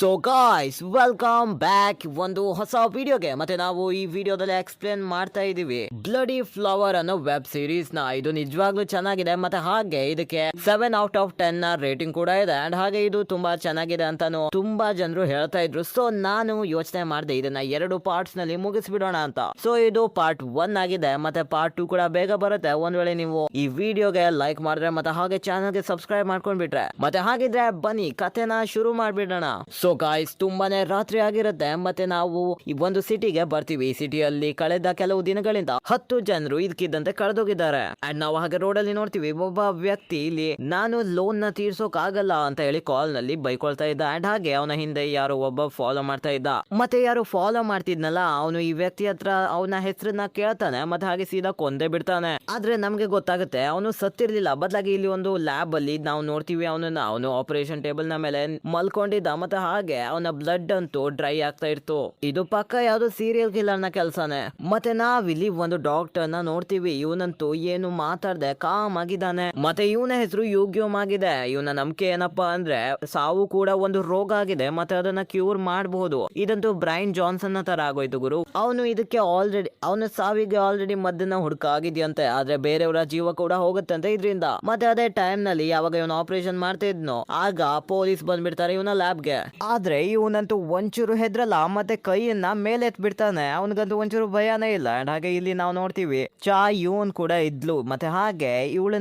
So guys welcome back ಒಂದು ಹೊಸ ವಿಡಿಯೋಗೆ. ಮತ್ತೆ ನಾವು ಈ ವಿಡಿಯೋದಲ್ಲಿ ಎಕ್ಸ್ಪ್ಲೇನ್ ಮಾಡ್ತಾ ಇದೀವಿ ಬ್ಲಡಿ ಫ್ಲವರ್ ಅನ್ನೋ ವೆಬ್ ಸೀರೀಸ್ ನ. ಇದು ನಿಜವಾಗ್ಲೂ ಚೆನ್ನಾಗಿದೆ, ಮತ್ತೆ ಹಾಗೆ ಇದಕ್ಕೆ 7/10 ರೇಟಿಂಗ್ ಕೂಡ ಇದೆ. ಅಂಡ್ ಹಾಗೆ ಇದು ತುಂಬಾ ಚೆನ್ನಾಗಿದೆ ಅಂತಾನು ತುಂಬಾ ಜನರು ಹೇಳ್ತಾ ಇದ್ರು. ಸೊ ನಾನು ಯೋಚನೆ ಮಾಡಿದೆ ಇದನ್ನ 2 ಪಾರ್ಟ್ಸ್ ನಲ್ಲಿ ಮುಗಿಸ್ಬಿಡೋಣ ಅಂತ. ಸೊ ಇದು ಪಾರ್ಟ್ 1 ಆಗಿದೆ, ಮತ್ತೆ ಪಾರ್ಟ್ 2 ಕೂಡ ಬೇಗ ಬರುತ್ತೆ. ಒಂದ್ ವೇಳೆ ನೀವು ಈ ವಿಡಿಯೋಗೆ ಲೈಕ್ ಮಾಡಿದ್ರೆ ಮತ್ತೆ ಹಾಗೆ ಚಾನಲ್ಗೆ ಸಬ್ಸ್ಕ್ರೈಬ್ ಮಾಡ್ಕೊಂಡ್ಬಿಟ್ರೆ. ಮತ್ತೆ ಹಾಗಿದ್ರೆ ಬನ್ನಿ ಕಥೆನ ಶುರು ಮಾಡ್ಬಿಡೋಣ. ಸೊ ಗಾಯ್ಸ್ ತುಂಬಾನೇ ರಾತ್ರಿ ಆಗಿರುತ್ತೆ, ಮತ್ತೆ ನಾವು ಈ ಒಂದು ಸಿಟಿಗೆ ಬರ್ತೀವಿ. ಈ ಸಿಟಿಯಲ್ಲಿ ಕಳೆದ ಕೆಲವು ದಿನಗಳಿಂದ 10 ಜನರು ಇದಕ್ಕಿದ್ದಂತೆ ಕಳೆದೋಗಿದ್ದಾರೆ. ಅಂಡ್ ನಾವು ಹಾಗೆ ರೋಡ್ ಅಲ್ಲಿ ನೋಡ್ತೀವಿ ಒಬ್ಬ ವ್ಯಕ್ತಿ ಇಲ್ಲಿ ನಾನು ಲೋನ್ ನ ತೀರ್ಸೋಕ್ ಆಗಲ್ಲ ಅಂತ ಹೇಳಿ ಕಾಲ್ ನಲ್ಲಿ ಬೈಕೊಳ್ತಾ ಇದ್ದ. ಅಂಡ್ ಹಾಗೆ ಅವನ ಹಿಂದೆ ಯಾರೋ ಒಬ್ಬ ಫಾಲೋ ಮಾಡ್ತಾ ಇದ್ದ. ಮತ್ತೆ ಯಾರು ಫಾಲೋ ಮಾಡ್ತಿದ್ನಲ್ಲ ಅವನು ಈ ವ್ಯಕ್ತಿ ಹತ್ರ ಅವನ ಹೆಸರನ್ನ ಕೇಳ್ತಾನೆ, ಮತ್ತೆ ಹಾಗೆ ಸೀದಾ ಕೊಂದೇ ಬಿಡ್ತಾನೆ. ಆದ್ರೆ ನಮ್ಗೆ ಗೊತ್ತಾಗುತ್ತೆ ಅವನು ಸತ್ತಿರ್ಲಿಲ್ಲ. ಬದಲಾಗಿ ಇಲ್ಲಿ ಒಂದು ಲ್ಯಾಬ್ ಅಲ್ಲಿ ನಾವು ನೋಡ್ತೀವಿ ಅವನು ಆಪರೇಷನ್ ಟೇಬಲ್ ನ ಮೇಲೆ ಮಲ್ಕೊಂಡಿದ್ದ, ಮತ್ತೆ ಹಾಗೆ ಅವನ ಬ್ಲಡ್ ಅಂತೂ ಡ್ರೈ ಆಗ್ತಾ ಇತ್ತು. ಇದು ಪಕ್ಕ ಯಾವ್ದೋ ಸೀರಿಯಲ್ ಕಿಲ್ಲರ್ ನ ಕೆಲ್ಸಾನೆ. ಮತ್ತೆ ನಾವಿಲ್ಲಿ ಒಂದು ಡಾಕ್ಟರ್ ನ ನೋಡ್ತೀವಿ. ಇವನಂತೂ ಏನು ಮಾತಾಡ್ದೆ ಕಾಮ್ ಆಗಿದ್ದಾನೆ. ಮತ್ತೆ ಇವನ ಹೆಸರು ಯುಗ್ಯೋಮ್ ಆಗಿದೆ. ಇವನ ನಂಬಿಕೆ ಏನಪ್ಪಾ ಅಂದ್ರೆ ಸಾವು ಕೂಡ ಒಂದು ರೋಗ ಆಗಿದೆ, ಮತ್ತೆ ಅದನ್ನ ಕ್ಯೂರ್ ಮಾಡಬಹುದು. ಇದಂತೂ ಬ್ರೈನ್ ಜಾನ್ಸನ್ ತರ ಆಗೋಯ್ತು ಗುರು. ಅವನು ಇದಕ್ಕೆ ಅವನ ಸಾವಿಗೆ ಆಲ್ರೆಡಿ ಮದ್ದನ್ನ ಹುಡುಕಾಗಿದ್ಯಂತೆ. ಆದ್ರೆ ಬೇರೆಯವರ ಜೀವ ಕೂಡ ಹೋಗುತ್ತಂತೆ ಇದರಿಂದ. ಮತ್ತೆ ಅದೇ ಟೈಮ್ ನಲ್ಲಿ ಯಾವಾಗ ಇವನು ಆಪರೇಷನ್ ಮಾಡ್ತಾ ಇದ್ನೋ ಆಗ ಪೊಲೀಸ್ ಬಂದ್ಬಿಡ್ತಾರೆ ಇವನ ಲ್ಯಾಬ್ಗೆ. ಆದ್ರೆ ಇವನಂತೂ ಒಂಚೂರು ಹೆದ್ರಲ್ಲ, ಮತ್ತೆ ಕೈಯನ್ನ ಮೇಲೆ ಎತ್ ಬಿಡ್ತಾನೆ. ಅವನಿಗಂತೂ ಒಂಚೂರು ಭಯನೇ ಇಲ್ಲ. ಅಂಡ್ ಹಾಗೆ ಇಲ್ಲಿ ನಾವು ನೋಡ್ತೀವಿ ಇವನ್ ಕೂಡ ಇದ್ಲು, ಮತ್ತೆ ಹಾಗೆ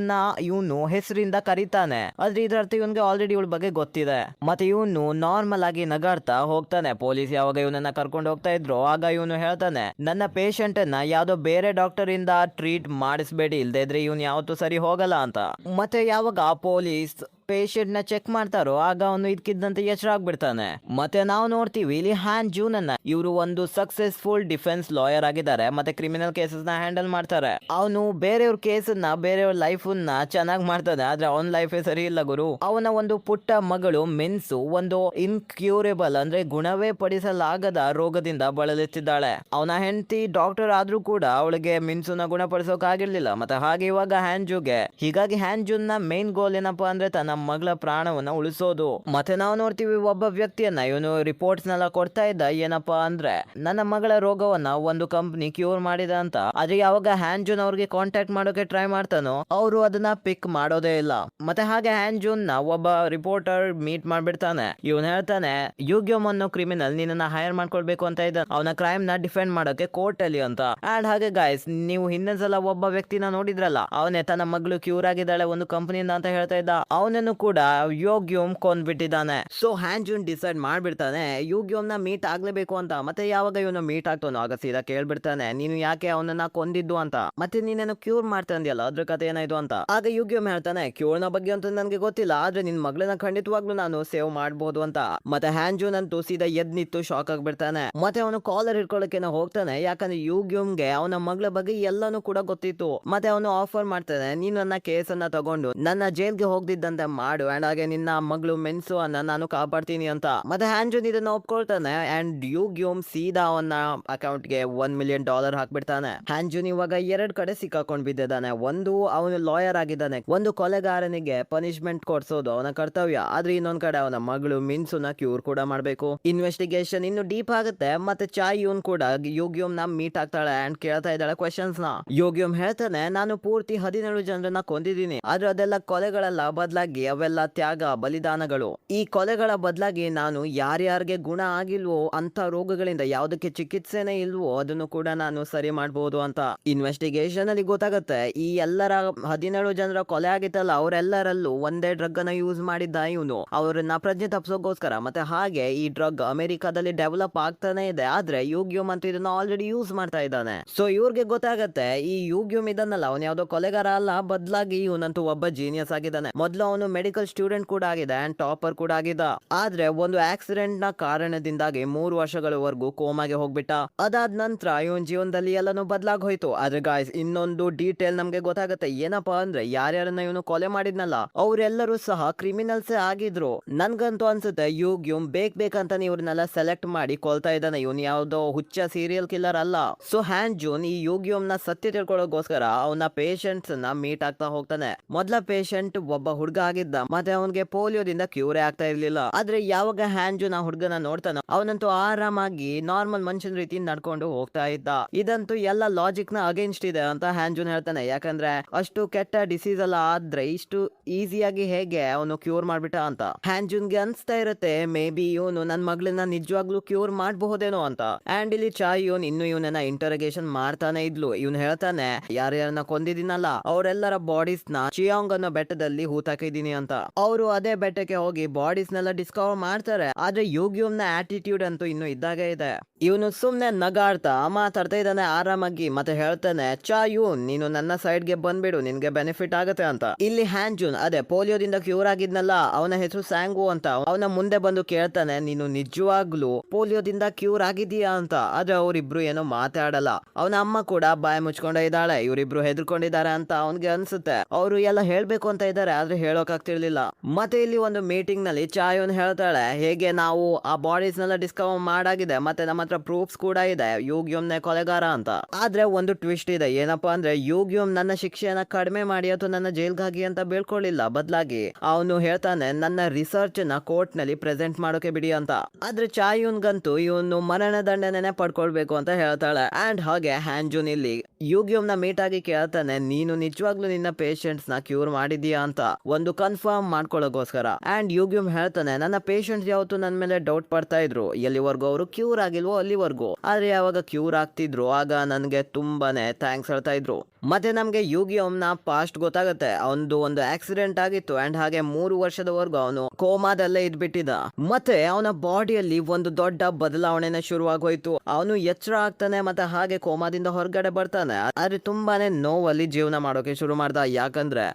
ಇವನು ಹೆಸರಿಂದ ಕರೀತಾನೆ. ಆದ್ರೆ ಇದ್ರ ಅರ್ಥ ಇವನ್ಗೆ ಆಲ್ರೆಡಿ ಇವಳ ಬಗ್ಗೆ ಗೊತ್ತಿದೆ. ಮತ್ತೆ ಇವನು ನಾರ್ಮಲ್ ಆಗಿ ನಗಾಡ್ತಾ ಹೋಗ್ತಾನೆ. ಪೊಲೀಸ್ ಯಾವಾಗ ಇವನನ್ನ ಕರ್ಕೊಂಡು ಹೋಗ್ತಾ ಇದ್ರು ಆಗ ಇವನು ಹೇಳ್ತಾನೆ, ನನ್ನ ಪೇಷಂಟ್ ಅನ್ನ ಯಾವ್ದೋ ಬೇರೆ ಡಾಕ್ಟರ್ ಇಂದ ಟ್ರೀಟ್ ಮಾಡಿಸ್ಬೇಡಿ, ಇಲ್ದೇ ಇದ್ರೆ ಇವನ್ ಯಾವತ್ತೂ ಸರಿ ಹೋಗಲ್ಲ ಅಂತ. ಮತ್ತೆ ಯಾವಾಗ ಪೊಲೀಸ್ ಪೇಷಂಟ್ ನ ಚೆಕ್ ಮಾಡ್ತಾರೋ ಆಗ ಅವನು ಇದಕ್ಕಿದ್ದಂತೆ ಎಚ್ಚರ ಆಗ್ಬಿಡ್ತಾನೆ. ಮತ್ತೆ ನಾವು ನೋಡ್ತೀವಿ ಇಲ್ಲಿ ಹ್ಯಾನ್ ಜೂನ್ ಅನ್ನ. ಇವರು ಒಂದು ಸಕ್ಸೆಸ್ಫುಲ್ ಡಿಫೆನ್ಸ್ ಲಾಯರ್ ಆಗಿದ್ದಾರೆ, ಮತ್ತೆ ಕ್ರಿಮಿನಲ್ ಕೇಸಸ್ ನ ಹ್ಯಾಂಡಲ್ ಮಾಡ್ತಾರೆ. ಅವನು ಬೇರೆಯವ್ರ ಕೇಸನ್ನ ಬೇರೆಯವ್ರ ಲೈಫ್ ನ ಚೆನ್ನಾಗಿ ಮಾಡ್ತಾನೆ, ಆದ್ರೆ ಅವನ ಲೈಫ್ ಸರಿ ಇಲ್ಲ ಗುರು. ಅವನ ಒಂದು ಪುಟ್ಟ ಮಗಳು ಮೆನ್ಸು ಒಂದು ಇನ್ಕ್ಯೂರೇಬಲ್ ಅಂದ್ರೆ ಗುಣವೇ ಪಡಿಸಲಾಗದ ರೋಗದಿಂದ ಬಳಲುತ್ತಿದ್ದಾಳೆ. ಅವನ ಹೆಂಡತಿ ಡಾಕ್ಟರ್ ಆದ್ರೂ ಕೂಡ ಅವಳಿಗೆ ಮಿನ್ಸುನ ಗುಣಪಡಿಸೋಕ್ ಆಗಿರ್ಲಿಲ್ಲ. ಮತ್ತೆ ಹಾಗೆ ಇವಾಗ ಹ್ಯಾನ್ಜೂಗೆ ಹೀಗಾಗಿ ಹ್ಯಾನ್ಜೂನ್ ನ ಮೇನ್ ಗೋಲ್ ಏನಪ್ಪಾ ಅಂದ್ರೆ ತನ್ನ ಮಗಳ ಪ್ರಾಣವನ್ನ ಉಳಿಸೋದು. ಮತ್ತೆ ನಾವು ನೋಡ್ತೀವಿ ಒಬ್ಬ ವ್ಯಕ್ತಿಯನ್ನ ಇವನು ರಿಪೋರ್ಟ್ಸ್ ನೆಲ್ಲ ಕೊಡ್ತಾ ಇದ್ದ. ಏನಪ್ಪಾ ಅಂದ್ರೆ ನನ್ನ ಮಗಳ ರೋಗವನ್ನ ಒಂದು ಕಂಪನಿ ಕ್ಯೂರ್ ಮಾಡಿದ ಅಂತ. ಆದ್ರೆ ಯಾವಾಗ ಹ್ಯಾನ್ಜೂನ್ ಅವ್ರಿಗೆ ಕಾಂಟ್ಯಾಕ್ಟ್ ಮಾಡೋಕೆ ಟ್ರೈ ಮಾಡ್ತಾನೋ ಅವರು ಅದನ್ನ ಪಿಕ್ ಮಾಡೋದೇ ಇಲ್ಲ. ಮತ್ತೆ ಹಾಗೆ ಹ್ಯಾನ್ಜೂನ್ ನ ಒಬ್ಬ ರಿಪೋರ್ಟರ್ ಮೀಟ್ ಮಾಡ್ಬಿಡ್ತಾನೆ. ಇವನ್ ಹೇಳ್ತಾನೆ ಯುಗ್ಯೋಮ್ ಅನ್ನೋ ಕ್ರಿಮಿನಲ್ ನಿನ್ನ ಹೈರ್ ಮಾಡ್ಕೊಳ್ಬೇಕು ಅಂತ ಇದ್ದ, ಅವನ ಕ್ರೈಮ್ ನ ಡಿಫೆಂಡ್ ಮಾಡೋಕೆ ಕೋರ್ಟ್ ಅಲ್ಲಿ ಅಂತ. ಅಂಡ್ ಹಾಗೆ ಗಾಯ್ಸ್ ನೀವು ಹಿಂದಿನ ಸಲ ಒಬ್ಬ ವ್ಯಕ್ತಿನ ನೋಡಿದ್ರಲ್ಲ, ಅವನೇ ತನ್ನ ಮಗಳು ಕ್ಯೂರ್ ಆಗಿದ್ದಾಳೆ ಒಂದು ಕಂಪನಿಯಿಂದ ಅಂತ ಹೇಳ್ತಾ ಇದ್ದ. ಅವನನ್ನು ಕೂಡ ಯುಗ್ಯೋಮ್ ಕೊಂದ್ಬಿಟ್ಟಿದ್ದಾನೆ. ಸೊ ಹ್ಯಾನ್ಜೂನ್ ಡಿಸೈಡ್ ಮಾಡ್ಬಿಡ್ತಾನೆ ಯುಗ್ಯೋಮ್ ನ ಮೀಟ್ ಆಗ್ಲೇಬೇಕು ಅಂತ. ಮತ್ತೆ ಯಾವಾಗ ಇವನು ಮೀಟ್ ಆಗ್ತಾನೋ ಆಗ ಸೀದಾ ಕೇಳ್ಬಿಡ್ತಾನೆ, ನೀನು ಯಾಕೆ ಅವನನ್ನ ಕೊಂದಿದ್ದು ಅಂತ, ಮತ್ತೆ ನೀನೇನು ಕ್ಯೂರ್ ಮಾಡ್ತಾ ಅಂದ್ಯಲ್ಲ ಅದ್ರ ಕತೆ ಏನಾಯ್ತು ಅಂತ. ಆಗ ಯುಗ್ಯೋಮ್ ಹೇಳ್ತಾನೆ ಕ್ಯೂರ್ ನ ಬಗ್ಗೆ ಅಂತ ನನ್ಗೆ ಗೊತ್ತಿಲ್ಲ, ಆದ್ರೆ ನಿನ್ ಮಗಳನ್ನ ಖಂಡಿತವಾಗ್ಲೂ ನಾನು ಸೇವ್ ಮಾಡಬಹುದು ಅಂತ. ಮತ್ತೆ ಹ್ಯಾನ್ಜೂನ್ ಅಂತೂ ಸೀದಾ ಎದ್ ನಿಂತು ಶಾಕ್ ಆಗ್ಬಿಡ್ತಾನೆ. ಮತ್ತೆ ಅವನು ಕಾಲರ್ ಹಿಡ್ಕೊಳ್ಳೋಕೆ ಹೋಗ್ತಾನೆ, ಯಾಕಂದ್ರೆ ಯುಗ್ಯೋಮ್ಗೆ ಅವನ ಮಗಳ ಬಗ್ಗೆ ಎಲ್ಲಾನು ಕೂಡ ಗೊತ್ತಿತ್ತು. ಮತ್ತೆ ಅವನು ಆಫರ್ ಮಾಡ್ತಾನೆ, ನೀನು ನನ್ನ ಕೇಸನ್ನ ತಗೊಂಡು ನನ್ನ ಜೈಲ್ಗೆ ಹೋಗ್ದಿದ್ದಂತೆ ಮಾಡು, ಅಂಡ್ ಹಾಗೆ ನಿನ್ನ ಮಗಳು ಮೆನ್ಸು ಅನ್ನ ನಾನು ಕಾಪಾಡ್ತೀನಿ ಅಂತ. ಮತ್ತೆ ಹ್ಯಾನ್ಜೂನ್ ಇದನ್ನ ಒಪ್ಕೊಳ್ತಾನೆ. ಅಂಡ್ ಯುಗ್ಯೋಮ್ ಸೀದಾ ಅವನ ಅಕೌಂಟ್ ಗೆ $1 million ಹಾಕ್ಬಿಡ್ತಾನೆ. ಹ್ಯಾನ್ಜೂನ್ ಇವಾಗ 2 ಕಡೆ ಸಿಕ್ಕಾಕೊಂಡ್ ಬಿದ್ದಿದ್ದಾನೆ. ಒಂದು ಅವನು ಲಾಯರ್ ಆಗಿದ್ದಾನೆ, ಒಂದು ಕೊಲೆಗಾರನಿಗೆ ಪನಿಷ್ಮೆಂಟ್ ಕೊಡ್ಸೋದು ಅವನ ಕರ್ತವ್ಯ. ಆದ್ರೆ ಇನ್ನೊಂದ್ ಕಡೆ ಅವನ ಮಗಳು ಮಿನ್ಸುನ ಕ್ಯೂರ್ ಕೂಡ ಮಾಡ್ಬೇಕು. ಇನ್ವೆಸ್ಟಿಗೇಷನ್ ಇನ್ನು ಡೀಪ್ ಆಗುತ್ತೆ. ಮತ್ತೆ ಯೂನ್ ಕೂಡ ಯುಗ್ಯೋಮ್ ನ ಮೀಟ್ ಆಗ್ತಾಳೆ ಅಂಡ್ ಕೇಳ್ತಾ ಇದ್ದಾಳೆ ಕ್ವೆಶನ್ಸ್ ನ. ಯುಗ್ಯೋಮ್ ಹೇಳ್ತಾನೆ, ನಾನು ಪೂರ್ತಿ 17 ಜನರನ್ನ ಕೊಂದಿದ್ದೀನಿ, ಆದ್ರೆ ಅದೆಲ್ಲ ಕೊಲೆಗಳಲ್ಲ, ಬದಲಾಗಿ ಅವೆಲ್ಲ ತ್ಯಾಗ ಬಲಿದಾನಗಳು. ಈ ಕೊಲೆಗಳ ಬದಲಾಗಿ ನಾನು ಯಾರ್ಯಾರಿಗೆ ಗುಣ ಆಗಿಲ್ವೋ ಅಂತ ರೋಗಗಳಿಂದ ಯಾವ್ದಕ್ಕೆ ಚಿಕಿತ್ಸೆನೇ ಇಲ್ವೋ ಅದನ್ನು ಕೂಡ ನಾನು ಸರಿ ಮಾಡಬಹುದು ಅಂತ. ಇನ್ವೆಸ್ಟಿಗೇಷನ್ ಅಲ್ಲಿ ಗೊತ್ತಾಗುತ್ತೆ ಈ ಎಲ್ಲರ 17 ಜನರ ಕೊಲೆ ಆಗಿತ್ತಲ್ಲ ಅವರೆಲ್ಲರಲ್ಲೂ ಒಂದೇ ಡ್ರಗ್ ಅನ್ನ ಯೂಸ್ ಮಾಡಿದ್ದ ಇವನು, ಅವ್ರನ್ನ ಪ್ರಜ್ಞೆ ತಪ್ಪಿಸೋಕೋಸ್ಕರ. ಮತ್ತೆ ಹಾಗೆ ಈ ಡ್ರಗ್ ಅಮೆರಿಕಾದಲ್ಲಿ ಡೆವಲಪ್ ಆಗ್ತಾನೆ ಇದೆ, ಆದ್ರೆ ಯುಗ್ಯೋಮ್ ಅಂತ ಇದನ್ನ ಆಲ್ರೆಡಿ ಯೂಸ್ ಮಾಡ್ತಾ ಇದ್ದಾನೆ. ಸೊ ಇವ್ರಿಗೆ ಗೊತ್ತಾಗತ್ತೆ ಈ ಯುಗ್ಯೋಮ್ ಇದನ್ನಲ್ಲ ಅವನು ಯಾವ್ದೋ ಕೊಲೆಗಾರ ಅಲ್ಲ, ಬದಲಾಗಿ ಇವನಂತೂ ಒಬ್ಬ ಜೀನಿಯಸ್ ಆಗಿದ್ದಾನೆ. ಮೊದಲು ಅವನು ಮೆಡಿಕಲ್ ಸ್ಟೂಡೆಂಟ್ ಕೂಡ ಆಗಿದೆ ಅಂಡ್ ಟಾಪರ್ ಕೂಡ ಆಗಿದ್ದ. ಆದ್ರೆ ಒಂದು ಆಕ್ಸಿಡೆಂಟ್ ನ ಕಾರಣದಿಂದಾಗಿ 3 ವರ್ಷಗಳವರೆಗೂ ಕೋಮಾಗೆ ಹೋಗ್ಬಿಟ್ಟ. ಅದಾದ ನಂತರ ಇವನ್ ಜೀವನದಲ್ಲಿ ಎಲ್ಲಾನು ಬದಲಾಗಿ ಹೋಯ್ತು. ಆದ್ರೆ ಗಾಯ್ಸ್ ಇನ್ನೊಂದು ಡೀಟೇಲ್ ನಮ್ಗೆ ಗೊತ್ತಾಗುತ್ತೆ. ಏನಪ್ಪಾ ಅಂದ್ರೆ ಯಾರ್ಯಾರನ್ನ ಇವನು ಕೊಲೆ ಮಾಡಿದ್ನಲ್ಲ ಅವರೆಲ್ಲರೂ ಸಹ ಕ್ರಿಮಿನಲ್ಸ್ ಆಗಿದ್ರು. ನನ್ಗಂತೂ ಅನ್ಸುತ್ತೆ ಯುಗ್ಯೋಮ್ ಬೇಕಂತಾನೆ ಇವ್ರನ್ನೆಲ್ಲ ಸೆಲೆಕ್ಟ್ ಮಾಡಿ ಕೊಲ್ತಾ ಇದ್ದಾನೆ. ಇವನ್ ಯಾವ್ದೋ ಹುಚ್ಚ ಸೀರಿಯಲ್ ಕಿಲ್ಲರ್ ಅಲ್ಲ. ಸೊ ಹ್ಯಾನ್ಜೂನ್ ಈ ಯುಗ್ಯೋಮ್ ನ ಸತ್ಯ ತಿಳ್ಕೊಳ್ಳೋಕೋಸ್ಕರ ಅವನ ಪೇಷಂಟ್ಸ್ ನ ಮೀಟ್ ಆಗ್ತಾ ಹೋಗ್ತಾನೆ. ಮೊದಲ ಪೇಷಂಟ್ ಒಬ್ಬ ಹುಡುಗ ಆಗಿದ್ದ, ಮತ್ತೆ ಅವನಿಗೆ ಪೋಲಿಯೋದಿಂದ ಕ್ಯೂರೇ ಆಗ್ತಾ ಇರ್ಲಿಲ್ಲ. ಆದ್ರೆ ಯಾವಾಗ ಹ್ಯಾಂಜುನ್ ಆ ಹುಡುಗನ ನೋಡ್ತಾನೋ ಅವನಂತೂ ಆರಾಮಾಗಿ ನಾರ್ಮಲ್ ಮನುಷ್ಯನ ರೀತಿ ನಡ್ಕೊಂಡು ಹೋಗ್ತಾ ಇದ್ದ. ಇದಂತೂ ಎಲ್ಲ ಲಾಜಿಕ್ ನ ಅಗೇನ್ಸ್ಟ್ ಇದೆ ಅಂತ ಹ್ಯಾಂಜುನ್ ಹೇಳ್ತಾನೆ. ಯಾಕಂದ್ರೆ ಅಷ್ಟು ಕೆಟ್ಟ ಡಿಸೀಸ್ ಎಲ್ಲ ಆದ್ರೆ ಇಷ್ಟು ಈಸಿಯಾಗಿ ಹೇಗೆ ಅವನು ಕ್ಯೂರ್ ಮಾಡ್ಬಿಟ್ಟ ಅಂತ ಹ್ಯಾಂಜುನ್ಗೆ ಅನ್ಸ್ತಾ ಇರುತ್ತೆ. ಮೇ ಬಿ ಇವನು ನನ್ ಮಗಳನ್ನ ನಿಜವಾಗ್ಲೂ ಕ್ಯೂರ್ ಮಾಡಬಹುದೇನೋ ಅಂತ. ಅಂಡ್ ಇಲ್ಲಿ ಚಾಯೋನ್ ಇನ್ನು ಇವನನ್ನ ಇಂಟರೋಗೇಷನ್ ಮಾಡ್ತಾನೆ ಇದ್ಲು. ಇವನು ಹೇಳ್ತಾನೆ ಯಾರ್ಯಾರನ್ನ ಕೊಂದಿದ್ದೀನಲ್ಲ ಅವರೆಲ್ಲರ ಬಾಡೀಸ್ ನ ಚಿಯಾಂಗ್ ಅನ್ನೋ ಬೆಟ್ಟದಲ್ಲಿ ಹೂತಾಕಿದೀನಿ ಅಂತ. ಅವರು ಅದೇ ಬೆಟ್ಟಕ್ಕೆ ಹೋಗಿ ಬಾಡೀಸ್ ನೆಲ್ಲ ಡಿಸ್ಕವರ್ ಮಾಡ್ತಾರೆ. ಆದ್ರೆ ಯುಗಿಯೋಮ್ ನ ಆಟಿಟ್ಯೂಡ್ ಅಂತೂ ಇನ್ನು ಇದ್ದಾಗೆ ಇದೆ. ಇವನು ಸುಮ್ನೆ ನಗಾಡ್ತಾ ಮಾತಾಡ್ತಾ ಇದ್ದಾನೆ ಆರಾಮಾಗಿ, ಮತ್ತೆ ಹೇಳ್ತಾನೆ ಚಾಯೂನ್ ನೀನು ನನ್ನ ಸೈಡ್ ಗೆ ಬಂದ್ಬಿಡು, ನಿನ್ಗೆ ಬೆನಿಫಿಟ್ ಆಗುತ್ತೆ ಅಂತ. ಇಲ್ಲಿ ಹ್ಯಾಂಜುನ್ ಅದೇ ಪೋಲಿಯೋದಿಂದ ಕ್ಯೂರ್ ಆಗಿದ್ನಲ್ಲ ಅವನ ಹೆಸರು ಸ್ಯಾಂಗು ಅಂತ, ಅವನ ಮುಂದೆ ಬಂದು ಕೇಳ್ತಾನೆ ನೀನು ನಿಜವಾಗ್ಲೂ ಪೋಲಿಯೋದಿಂದ ಕ್ಯೂರ್ ಆಗಿದೀಯಾ ಅಂತ. ಆದ್ರೆ ಅವರಿಬ್ರು ಏನೋ ಮಾತಾಡಲ್ಲ. ಅವನ ಅಮ್ಮ ಕೂಡ ಬಾಯಿ ಮುಚ್ಕೊಂಡ ಇದ್ದಾಳೆ. ಇವರಿಬ್ರು ಹೆದರ್ಕೊಂಡಿದ್ದಾರೆ ಅಂತ ಅವನ್ಗೆ ಅನ್ಸುತ್ತೆ. ಅವರು ಎಲ್ಲ ಹೇಳ್ಬೇಕು ಅಂತ ಇದ್ದಾರೆ ಆದ್ರೆ ಹೇಳೋಕ್ ಆಗ್ತಿರ್ಲಿಲ್ಲ. ಮತ್ತೆ ಇಲ್ಲಿ ಒಂದು ಮೀಟಿಂಗ್ ನಲ್ಲಿ ಚಾಯೋನ್ ಹೇಳ್ತಾಳೆ ಹೇಗೆ ನಾವು ಆ ಬಾಡೀಸ್ ನೆಲ್ಲ ಡಿಸ್ಕವರ್ ಮಾಡಾಗಿದೆ, ಮತ್ತೆ ನಮ್ಮ ಹತ್ರ ಪ್ರೂಫ್ಸ್ ಕೂಡ ಇದೆ ಯುಗಿಯೋಮ್ನೆ ಕೊಲೆಗಾರ ಅಂತ. ಆದ್ರೆ ಒಂದು ಟ್ವಿಸ್ಟ್ ಇದೆ. ಏನಪ್ಪಾ ಅಂದ್ರೆ ಯುಗಿಯೋಮ್ ನನ್ನ ಶಿಕ್ಷೆಯನ್ನ ಕಡಿಮೆ ಮಾಡಿ ಅಥವಾ ನನ್ನ ಜೈಲ್ಗಾಗಿ ಅಂತ ಬೀಳ್ಕೊಳ್ಳಿಲ್ಲ. ಬದಲಾಗಿ ಅವನು ಹೇಳ್ತಾನೆ ನನ್ನ ರಿಸರ್ಚ್ ನ ಕೋರ್ಟ್ ನಲ್ಲಿ ಪ್ರೆಸೆಂಟ್ ಮಾಡೋಕೆ ಬಿಡಿ ಅಂತ. ಆದ್ರೆ ಚಾಯೂನ್ಗಂತೂ ಇವನು ಮರಣ ದಂಡನೆ ಪಡ್ಕೊಳ್ಬೇಕು ಅಂತ ಹೇಳ್ತಾಳೆ. ಅಂಡ್ ಹಾಗೆ ಹ್ಯಾಂಜುನ್ ಇಲ್ಲಿ ಯುಗಿಯೋಮ್ ನ ಮೀಟ್ ಆಗಿ ಕೇಳ್ತಾನೆ ನೀನು ನಿಜವಾಗ್ಲೂ ನಿನ್ನ ಪೇಷಂಟ್ಸ್ ನ ಕ್ಯೂರ್ ಮಾಡಿದೀಯಾ ಅಂತ, ಒಂದು ಕನ್ಫರ್ಮ್ ಮಾಡ್ಕೊಳ್ಳೋಕೋಸ್ಕರ. ಅಂಡ್ ಯುಗಿಯೋಮ್ ಹೇಳ್ತಾನೆ ನನ್ನ ಪೇಷಂಟ್ಸ್ ಯಾವತ್ತು ನನ್ನ ಮೇಲೆ ಡೌಟ್ ಪಡ್ತಾ ಇದ್ರು, ಎಲ್ಲಿವರೆಗೂ ಅವರು ಕ್ಯೂರ್ ಆಗಿಲ್ವೋ ಅಲ್ಲಿವರೆಗೂ. ಆದ್ರೆ ಯಾವಾಗ ಕ್ಯೂರ್ ಆಗ್ತಿದ್ರು ಆಗ ನನ್ಗೆ ತುಂಬಾನೇ ಥ್ಯಾಂಕ್ಸ್ ಹೇಳ್ತಾ ಇದ್ರು. ಮತ್ತೆ ನಮ್ಗೆ ಯುಗಿಯೋಮ್ ನ ಪಾಸ್ಟ್ ಗೊತ್ತಾಗುತ್ತೆ. ಅವನದು ಒಂದು ಆಕ್ಸಿಡೆಂಟ್ ಆಗಿತ್ತು ಅಂಡ್ ಹಾಗೆ 3 ವರ್ಷದವರೆಗೂ ಅವನು ಕೋಮಾದಲ್ಲೇ ಇದ್ಬಿಟ್ಟಿದ್ದ. ಮತ್ತೆ ಅವನ ಬಾಡಿಯಲ್ಲಿ ಒಂದು ದೊಡ್ಡ ಬದಲಾವಣೆನ ಶುರುವಾಗೋಯ್ತು. ಅವನು ಎಚ್ಚರ ಆಗ್ತಾನೆ ಮತ್ತೆ ಹಾಗೆ ಕೋಮಾದಿಂದ ಹೊರಗಡೆ ಬರ್ತಾನೆ. ಆದ್ರೆ ತುಂಬಾನೇ ನೋವಲ್ಲಿ ಜೀವನ ಮಾಡೋಕೆ ಶುರು ಮಾಡ್ದ. ಯಾಕಂದ್ರೆ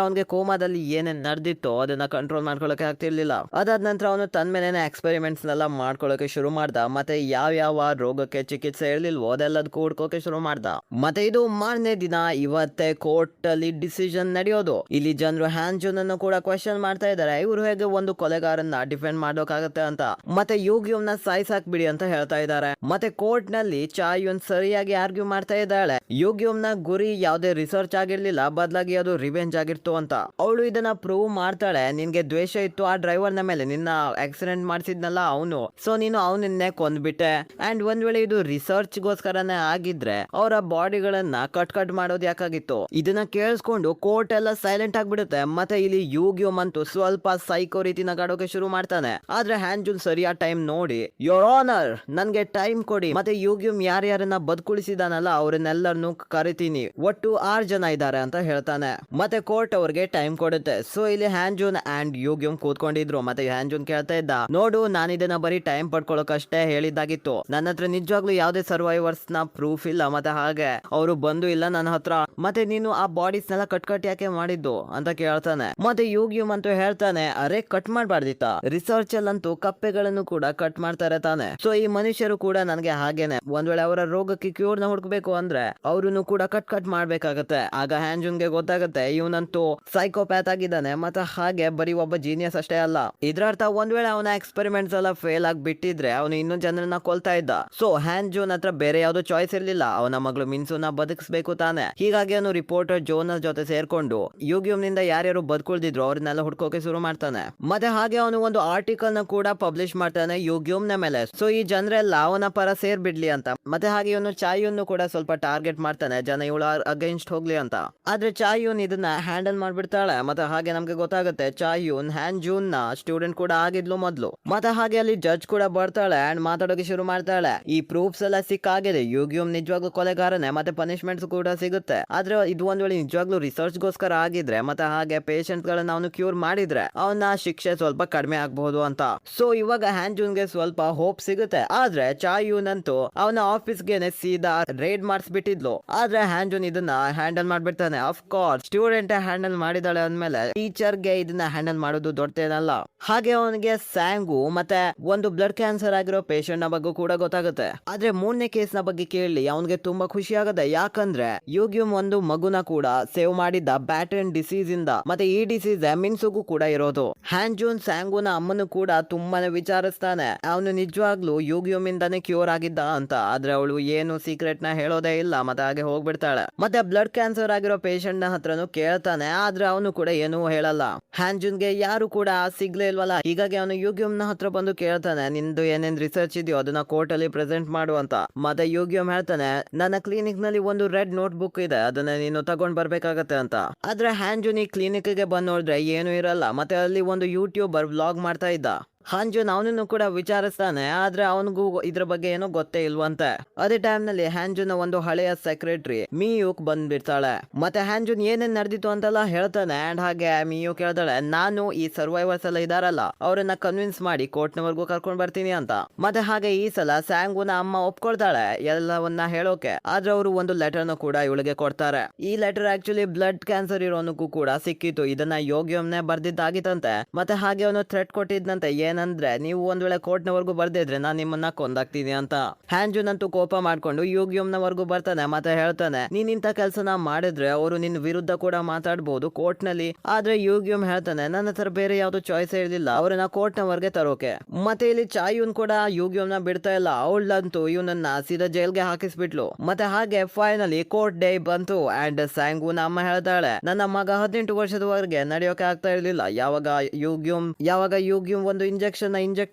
ಅವನಿಗೆ ಕೋಮಾದಲ್ಲಿ ಏನೇನ್ ನಡೆದಿತ್ತು ಅದನ್ನ ಕಂಟ್ರೋಲ್ ಮಾಡ್ಕೊಳಕ್ಕೆ ಆಗ್ತಿರ್ಲಿಲ್ಲ. ಅದಾದ ನಂತರ ಅವನು ತನ್ನ ಮೇಲೆನೆ ಎಕ್ಸ್ಪೆರಿಮೆಂಟ್ಸ್ ನೆಲ್ಲ ಮಾಡ್ಕೊಳಕ್ಕೆ ಶುರು ಮಾಡ್ದ. ಮತ್ತೆ ಯಾವ ರೋಗಕ್ಕೆ ಚಿಕಿತ್ಸೆ ಇರ್ಲಿಲ್ವೋ ಅದೆಲ್ಲದ್ ಕೂಡ್ಕೋಕೆ ಶುರು ಮಾಡ್ದ. ಮತ್ತೆ ಇದು ಮಾರನೇ ದಿನ ಇವತ್ತೇ ಕೋರ್ಟ್ ಅಲ್ಲಿ ಡಿಸಿಷನ್ ನಡೆಯೋದು. ಇಲ್ಲಿ ಜನರು ಹ್ಯಾಂಜುನ್ ಅನ್ನು ಕೂಡ ಕ್ವೆಶ್ಚನ್ ಮಾಡ್ತಾ ಇದ್ದಾರೆ, ಇವರು ಹೇಗೆ ಒಂದು ಕೊಲೆಗಾರನ್ನ ಡಿಫೆಂಡ್ ಮಾಡೋಕ್ಕಾಗತ್ತೆ ಅಂತ. ಮತ್ತೆ ಯುಗಿಯೋಮ್ ನ ಸಾಯಿಸಾಕ್ಬಿಡಿ ಅಂತ ಹೇಳ್ತಾ ಇದ್ದಾರೆ. ಮತ್ತೆ ಕೋರ್ಟ್ ನಲ್ಲಿ ಚಾಯೂನ್ ಸರಿಯಾಗಿ ಆರ್ಗ್ಯೂ ಮಾಡ್ತಾ ಇದ್ದಾಳೆ. ಯುಗಿಯೋಮ್ ನ ಗುರಿ ಯಾವುದೇ ರಿಸರ್ಚ್ ಆಗಿರ್ಲಿಲ್ಲ, ಬದಲಾಗಿ ಅದು ರಿವೆಂಜ್ ಆಗಿರ್ತು ಅಂತ. ಅವಳು ಇದನ್ನ ಪ್ರೂವ್ ಮಾಡ್ತಾಳೆ. ನಿನ್ಗೆ ದ್ವೇಷ ಇತ್ತು ಆ ಡ್ರೈವರ್ ನ ಮೇಲೆ, ನಿನ್ನ ಆಕ್ಸಿಡೆಂಟ್ ಮಾಡಿಸಿದ್ನಲ್ಲ ಅವನು, ಸೊ ನೀನು ಅವನನ್ನೇ ಕೊಂದ್ಬಿಟ್ಟೆ. ಅಂಡ್ ಒಂದ್ ವೇಳೆ ಇದು ರಿಸರ್ಚ್ ಗೋಸ್ಕರನೇ ಆಗಿದ್ರೆ ಅವರ ಬಾಡಿಗಳನ್ನ ಕಟ್ ಮಾಡೋದು ಯಾಕಾಗಿತ್ತು. ಇದನ್ನ ಕೇಳಿಸ್ಕೊಂಡು ಕೋರ್ಟ್ ಎಲ್ಲ ಸೈಲೆಂಟ್ ಆಗ್ಬಿಡುತ್ತೆ. ಮತ್ತೆ ಇಲ್ಲಿ ಯುಗಿಯೋಮ್ ಅಂತೂ ಸ್ವಲ್ಪ ಸೈಕೋ ರೀತಿ ನಗಾಡೋಕೆ ಶುರು ಮಾಡ್ತಾನೆ. ಆದ್ರೆ ಹ್ಯಾಂಜುನ್ ಸರಿಯಾದ ಟೈಮ್ ನೋಡಿ ಯೋರ್ ಆನರ್ ನನ್ಗೆ ಟೈಮ್ ಕೊಡಿ, ಮತ್ತೆ ಯುಗಿಯೋಮ್ ಯಾರ್ಯಾರನ್ನ ಬದುಕುಳಿಸಿದಾನಲ್ಲ ಅವ್ರನ್ನೆಲ್ಲರನ್ನು ಕರಿತೀನಿ, ಒಟ್ಟು 6 ಜನ ಇದ್ದಾರೆ ಅಂತ ಹೇಳ್ತಾನೆ. ಮತ್ತೆ ಕೋರ್ಟ್ ಅವ್ರಿಗೆ ಟೈಮ್ ಕೊಡುತ್ತೆ. ಸೊ ಇಲ್ಲಿ ಹ್ಯಾಂಜುನ್ ಅಂಡ್ ಯುಗಿಯೋಮ್ ಕೂತ್ಕೊಂಡಿದ್ರು. ಮತ್ತೆ ಹ್ಯಾಂಜುನ್ ಕೇಳ್ತಾ ಇದ್ದ, ನೋಡು ನಾನು ಇದನ್ನ ಬರೀ ಟೈಮ್ ಪಡ್ಕೊಳ್ಳೋಕಷ್ಟೇ ಹೇಳಿದ್ದಾಗಿತ್ತು, ನನ್ನ ಹತ್ರ ನಿಜವಾಗ್ಲೂ ಯಾವುದೇ ಸರ್ವೈವರ್ಸ್ ನ ಪ್ರೂಫ್ ಇಲ್ಲ, ಮತ್ತೆ ಹಾಗೆ ಅವರು ಬಂದು ಇಲ್ಲ ನನ್ನ ಹತ್ರ, ಮತ್ತೆ ನೀನು ಆ ಬಾಡೀಸ್ ನೆಲ್ಲ ಕಟ್ ಯಾಕೆ ಮಾಡಿದ್ದು ಅಂತ ಕೇಳ್ತಾನೆ. ಮತ್ತೆ ಯುಗಿಯೋಮ್ ಅಂತೂ ಹೇಳ್ತಾನೆ ಅರೆ ಕಟ್ ಮಾಡ್ಬಾರ್ದಿತ್ತ, ರಿಸರ್ಚ್ ಅಲ್ಲಂತೂ ಕಪ್ಪೆಗಳನ್ನು ಕೂಡ ಕಟ್ ಮಾಡ್ತಾರೆ ತಾನೆ, ಸೊ ಈ ಮನುಷ್ಯರು ಕೂಡ ನನಗೆ ಹಾಗೇನೆ, ಒಂದ್ ವೇಳೆ ಅವರ ರೋಗಕ್ಕೆ ಕ್ಯೂರ್ ನ ಹುಡುಕ್ಬೇಕು ಅಂದ್ರೆ ಅವ್ರನ್ನು ಕೂಡ ಕಟ್ ಮಾಡ್ಬೇಕಾಗತ್ತೆ. ಆಗ ಹ್ಯಾಂಜುನ್ಗೆ ಗೊತ್ತಾಗುತ್ತೆ ಇವನಂತೂ ಸೈಕೋಪ್ಯಾತ್ ಆಗಿದ್ದಾನೆ, ಮತ್ತೆ ಹಾಗೆ ಬರೀ ಒಬ್ಬ ಜೀನಿಯಸ್ ಅಷ್ಟೇ ಅಲ್ಲ. ಇದ್ರ ಅರ್ಥ ಒಂದ್ ವೇಳೆ ಅವನ ಎಕ್ಸ್ಪೆರಿಮೆಂಟ್ಸ್ ಎಲ್ಲ ಫೇಲ್ ಆಗಿ ಬಿಟ್ಟಿದ್ರೆ ಅವನು ಇನ್ನೂ ಜನರನ್ನ ಕೊಲ್ತಾ ಇದ್ದ. ಸೊ ಹ್ಯಾಂಜುನ್ ಹತ್ರ ಬೇರೆ ಯಾವ್ದು ಚಾಯ್ಸ್ ಇರ್ಲಿಲ್ಲ, ಅವನ ಮಗಳು ಮಿನ್ಸುನ ಬದುಕಿಸ್ಬೇಕು ತಾನೆ. ಹೀಗಾಗಿ ಅವನು ರಿಪೋರ್ಟರ್ ಜೋನಸ್ ಜೊತೆ ಸೇರ್ಕೊಂಡು ಯುಗಿಯೋಮ್ ನಿಂದ ಯಾರ್ಯಾರು ಬದುಕುಳಿದಿದ್ರು ಅವ್ರನ್ನೆಲ್ಲ ಹುಡ್ಕೋಕೆ ಶುರು ಮಾಡ್ತಾನೆ. ಮತ್ತೆ ಹಾಗೆ ಅವನು ಒಂದು ಆರ್ಟಿಕಲ್ ನ ಕೂಡ ಪಬ್ಲಿಷ್ ಮಾಡ್ತಾನೆ ಯುಗಿಯೋಮ್ ನ ಮೇಲೆ. ಸೊ ಈ ಜನರೆಲ್ಲ ಅವನ ಪರ ಸೇರ್ಬಿಡ್ಲಿ ಅಂತ. ಮತ್ತೆ ಹಾಗೆ ಇವನು ಚಾಯೂನ್ ಕೂಡ ಸ್ವಲ್ಪ ಟಾರ್ಗೆಟ್ ಮಾಡ್ತಾನೆ, ಜನ ಇವಳು ಅಗೇನ್ಸ್ಟ್ ಹೋಗ್ಲಿ ಅಂತ. ಆದ್ರೆ ಚಾಯೂನ್ ಇದನ್ನ ಹ್ಯಾಂಡಲ್ ಮಾಡ್ಬಿಡ್ತಾಳೆ. ಮತ್ತೆ ಹಾಗೆ ನಮ್ಗೆ ಗೊತ್ತಾಗುತ್ತೆ ಚಾಯೂನ್ ಹ್ಯಾಂಜೂನ್ ನ ಸ್ಟೂಡೆಂಟ್ ಕೂಡ ಆಗಿದ್ಲು ಮೊದ್ಲು. ಮತ್ತೆ ಹಾಗೆ ಅಲ್ಲಿ ಜಡ್ಜ್ ಕೂಡ ಬರ್ತಾಳೆ ಅಂಡ್ ಮಾತಾಡೋಕೆ ಶುರು ಮಾಡ್ತಾಳೆ. ಈ ಪ್ರೂಫ್ಸ್ ಎಲ್ಲ ಸಿಕ್ಕಾಗಿದೆ, ಯುಗಿಯೋಮ್ ನಿಜವಾಗ್ಲೂ ಕೊಲೆಗಾರನೆ, ಮತ್ತೆ ಪನಿಷ್ಮೆಂಟ್ಸ್ ಕೂಡ ಸಿಗುತ್ತೆ. ಆದ್ರೆ ಇದು ಒಂದ್ ವೇಳೆ ನಿಜವಾಗ್ಲೂ ರಿಸರ್ಚ್ ಗೋಸ್ಕರ ಆಗಿದ್ರೆ ಮತ್ತೆ ಹಾಗೆ ಪೇಷಂಟ್ ಗಳನ್ನ ಅವನು ಕ್ಯೂರ್ ಮಾಡಿದ್ರೆ ಅವನ ಶಿಕ್ಷೆ ಸ್ವಲ್ಪ ಕಡಿಮೆ ಆಗಬಹುದು ಅಂತ. ಸೊ ಇವಾಗ ಹ್ಯಾಂಜೂನ್ಗೆ ಸ್ವಲ್ಪ ಹೋಪ್ ಸಿಗುತ್ತೆ. ಆದ್ರೆ ಚಾಯೂನ್ ಅಂತೂ ಅವನ ಆಫೀಸ್ಗೆ ಸೀದಾ ರೇಡ್ ಮಾಡಿಸ್ಬಿಟ್ಟಿದ್ಲು. ಆದ್ರೆ ಹ್ಯಾಂಜೂನ್ ಇದನ್ನ ಹ್ಯಾಂಡಲ್ ಮಾಡ್ಬಿಡ್ತಾನೆ. ಆಫ್ ಕೋರ್ಸ್ ಸ್ಟೂಡೆಂಟ್ ಹ್ಯಾಂಡಲ್ ಮಾಡಿದಾಳೆ ಅಂದ್ಮೇಲೆ ಟೀಚರ್ಗೆ ಇದನ್ನ ಹ್ಯಾಂಡಲ್ ಮಾಡೋದು ದೊಡ್ಡದೇನಲ್ಲ. ಹಾಗೆ ಅವನಿಗೆ ಸ್ಯಾಂಗು ಮತ್ತೆ ಒಂದು ಬ್ಲಡ್ ಕ್ಯಾನ್ಸರ್ ಆಗಿರೋ ಪೇಷಂಟ್ ನ ಬಗ್ಗೆ ಕೂಡ ಗೊತ್ತಾಗುತ್ತೆ. ಆದ್ರೆ 3ನೇ ಕೇಸ್ ನ ಬಗ್ಗೆ ಕೇಳಿ ಅವನಿಗೆ ತುಂಬಾ ಖುಷಿ ಆಗತ್ತೆ. ಯಾಕಂದ್ರೆ ಯುಗ್ಯೂಮ್ ಒಂದು ಮಗುನ ಕೂಡ ಸೇವ್ ಮಾಡಿದ್ದ ಬ್ಯಾಟನ್ ಡಿಸೀಸ್ ಇಂದ. ಮತ್ತೆ ಈ ಡಿಸೀಸ್ ಮಿನ್ಸುಗೂ ಕೂಡ ಇರೋದು. ಹ್ಯಾನ್ ಜೂನ್ ಸ್ಯಾಂಗುನ ಅಮ್ಮನು ಕೂಡ ತುಂಬಾನೇ ವಿಚಾರಿಸ್ತಾನೆ, ಅವನು ನಿಜವಾಗ್ಲೂ ಯುಗ್ಯೂಮ್ ಇಂದಾನೆ ಕ್ಯೂರ್ ಆಗಿದ್ದ ಅಂತ. ಆದ್ರೆ ಅವಳು ಏನು ಸೀಕ್ರೆಟ್ ನ ಹೇಳೋದೇ ಇಲ್ಲ, ಮತ್ತೆ ಹಾಗೆ ಹೋಗ್ಬಿಡ್ತಾಳೆ. ಮತ್ತೆ ಬ್ಲಡ್ ಕ್ಯಾನ್ಸರ್ ಆಗಿರೋ ಪೇಷಂಟ್ ನ ಹತ್ರನು ಕೇಳ್ತಾನೆ, ಆದ್ರೆ ಅವನು ಕೂಡ ಏನೂ ಹೇಳಲ್ಲ. ಹ್ಯಾನ್ ಜೂನ್ಗೆ ಯಾರು ಕೂಡ ಸಿಗ್ಲೇ ಇಲ್ವಲ್ಲ, ಹೀಗಾಗಿ ಅವನು ಯುಗ್ಯೂಮ್ ನ ಹತ್ರ ಬಂದು ಕೇಳ್ತಾನೆ, ನಿಂದು ಏನೇನ್ ರಿಸರ್ಚ್ ಇದೆಯೋ ಅದನ್ನ ಕೋರ್ಟ್ ಅಲ್ಲಿ ಪ್ರೆಸೆಂಟ್ ಮಾಡು ಅಂತ. ಮತ್ತೆ ಯುಗ್ಯೂಮ್ ಹೇಳ್ತಾನೆ, ನನ್ನ ಕ್ಲಿನಿಕ್ ನಲ್ಲಿ ಒಂದು ರೆಡ್ ನೋಟ್ ಬುಕ್ ಇದೆ, ಅದನ್ನ ನೀನು ತಗೊಂಡ್ ಬರ್ಬೇಕಾಗತ್ತೆ ಅಂತ. ಆದ್ರೆ ಹ್ಯಾನ್ ಜೂನ್ ಈ ಕ್ಲಿನಿಕ್ ಗೆ ಬಂದ್ ನೋಡಿದ್ರೆ ಏನು ಇರಲ್ಲ. ಮತ್ತೆ ಅಲ್ಲಿ ಒಂದು ಯೂಟ್ಯೂಬರ್ ವ್ಲಾಗ್ ಮಾಡ್ತಾ ಇದ್ದ. ಹ್ಯಾನ್ಜೂನ್ ಅವನನ್ನು ಕೂಡ ವಿಚಾರಿಸ್ತಾನೆ, ಆದ್ರೆ ಅವನಿಗೂ ಇದ್ರ ಬಗ್ಗೆ ಏನೋ ಗೊತ್ತೇ ಇಲ್ವಂತೆ. ಅದೇ ಟೈಮ್ ನಲ್ಲಿ ಹ್ಯಾನ್ಜೂನ್ ಒಂದು ಹಳೆಯ ಸೆಕ್ರೆಟರಿ ಮಿಯೂಕ್ ಬಂದ್ಬಿಡ್ತಾಳೆ. ಮತ್ತೆ ಹ್ಯಾನ್ಜೂನ್ ಏನೇನ್ ನಡೆದಿತ್ತು ಅಂತೆಲ್ಲ ಹೇಳ್ತಾನೆ. ಅಂಡ್ ಹಾಗೆ ಮಿಯೂಕ್ ಹೇಳ್ತಾಳೆ, ನಾನು ಈ ಸರ್ವೈವರ್ಸ್ ಎಲ್ಲ ಇದಾರಲ್ಲ ಅವ್ರನ್ನ ಕನ್ವಿನ್ಸ್ ಮಾಡಿ ಕೋರ್ಟ್ ನವರೆಗೂ ಕರ್ಕೊಂಡ್ ಬರ್ತೀನಿ ಅಂತ. ಮತ್ತೆ ಹಾಗೆ ಈ ಸಲ ಸ್ಯಾಂಗುನ ಅಮ್ಮ ಒಪ್ಕೊಳ್ತಾಳೆ ಎಲ್ಲವನ್ನ ಹೇಳೋಕೆ. ಆದ್ರೆ ಅವರು ಒಂದು ಲೆಟರ್ ನ ಕೂಡ ಇವಳಿಗೆ ಕೊಡ್ತಾರೆ. ಈ ಲೆಟರ್ ಆಕ್ಚುಲಿ ಬ್ಲಡ್ ಕ್ಯಾನ್ಸರ್ ಇರೋನಕ್ಕೂ ಕೂಡ ಸಿಕ್ಕಿತ್ತು. ಇದನ್ನ ಯೋಗ್ಯಮ್ನೆ ಬರ್ದಿದ್ದಾಗಿತ್ತಂತೆ. ಮತ್ತೆ ಹಾಗೆ ಅವನು ಥ್ರೆಟ್ ಕೊಟ್ಟಿದ್ದಂತೆ, ಏನಂದ್ರೆ ನೀವು ಒಂದ್ ವೇಳೆ ಕೋರ್ಟ್ ನವರೆಗೂ ಬರ್ದಿದ್ರೆ ನಾನು ನಿಮ್ಮನ್ನ ಕೊಂದಾಕ್ತೀನಿ ಅಂತ. ಹ್ಯಾನ್ಜೂನ್ ಅಂತೂ ಕೋಪ ಮಾಡ್ಕೊಂಡು ಯುಗ್ಯೂಮ್ ನವರೆಗೂ ಬರ್ತಾನೆ. ಮತ್ತೆ ಹೇಳ್ತಾನೆ, ನೀನ್ ಇಂತ ಕೆಲ್ಸನ ಮಾಡಿದ್ರೆ ಅವರು ನಿನ್ ವಿರುದ್ಧ ಕೂಡ ಮಾತಾಡ್ಬೋದು ಕೋರ್ಟ್ ನಲ್ಲಿ. ಆದ್ರೆ ಯುಗ್ಯೂಮ್ ಹೇಳ್ತಾನೆ, ನನ್ನ ಹತ್ರ ಬೇರೆ ಯಾವ್ದು ಚಾಯ್ಸ್ ಇರಲಿಲ್ಲ ಅವ್ರನ್ನ ಕೋರ್ಟ್ ನವರೆಗೆ ತರೋಕೆ. ಮತ್ತೆ ಇಲ್ಲಿ ಚಾಯೂನ್ ಕೂಡ ಯುಗ್ಯೂಮ್ ನ ಬಿಡ್ತಾ ಇಲ್ಲ. ಅವಳಂತೂ ಇವನನ್ನ ಸೀದಾ ಜೈಲ್ಗೆ ಹಾಕಿಸ್ಬಿಟ್ಲು. ಮತ್ತೆ ಹಾಗೆ ಫೈನಲಿ ಕೋರ್ಟ್ ಡೇ ಬಂತು. ಅಂಡ್ ಸ್ಯಾಂಗುನ ಅಮ್ಮ ಹೇಳ್ತಾಳೆ, ನನ್ನ ಮಗ 18 ವರ್ಷದವರೆಗೆ ನಡೆಯೋಕೆ ಆಗ್ತಾ ಇರ್ಲಿಲ್ಲ. ಯಾವಾಗ ಯುಗ್ಯೂಮ್ ಒಂದು ಇಂಜೆಕ್ಟ್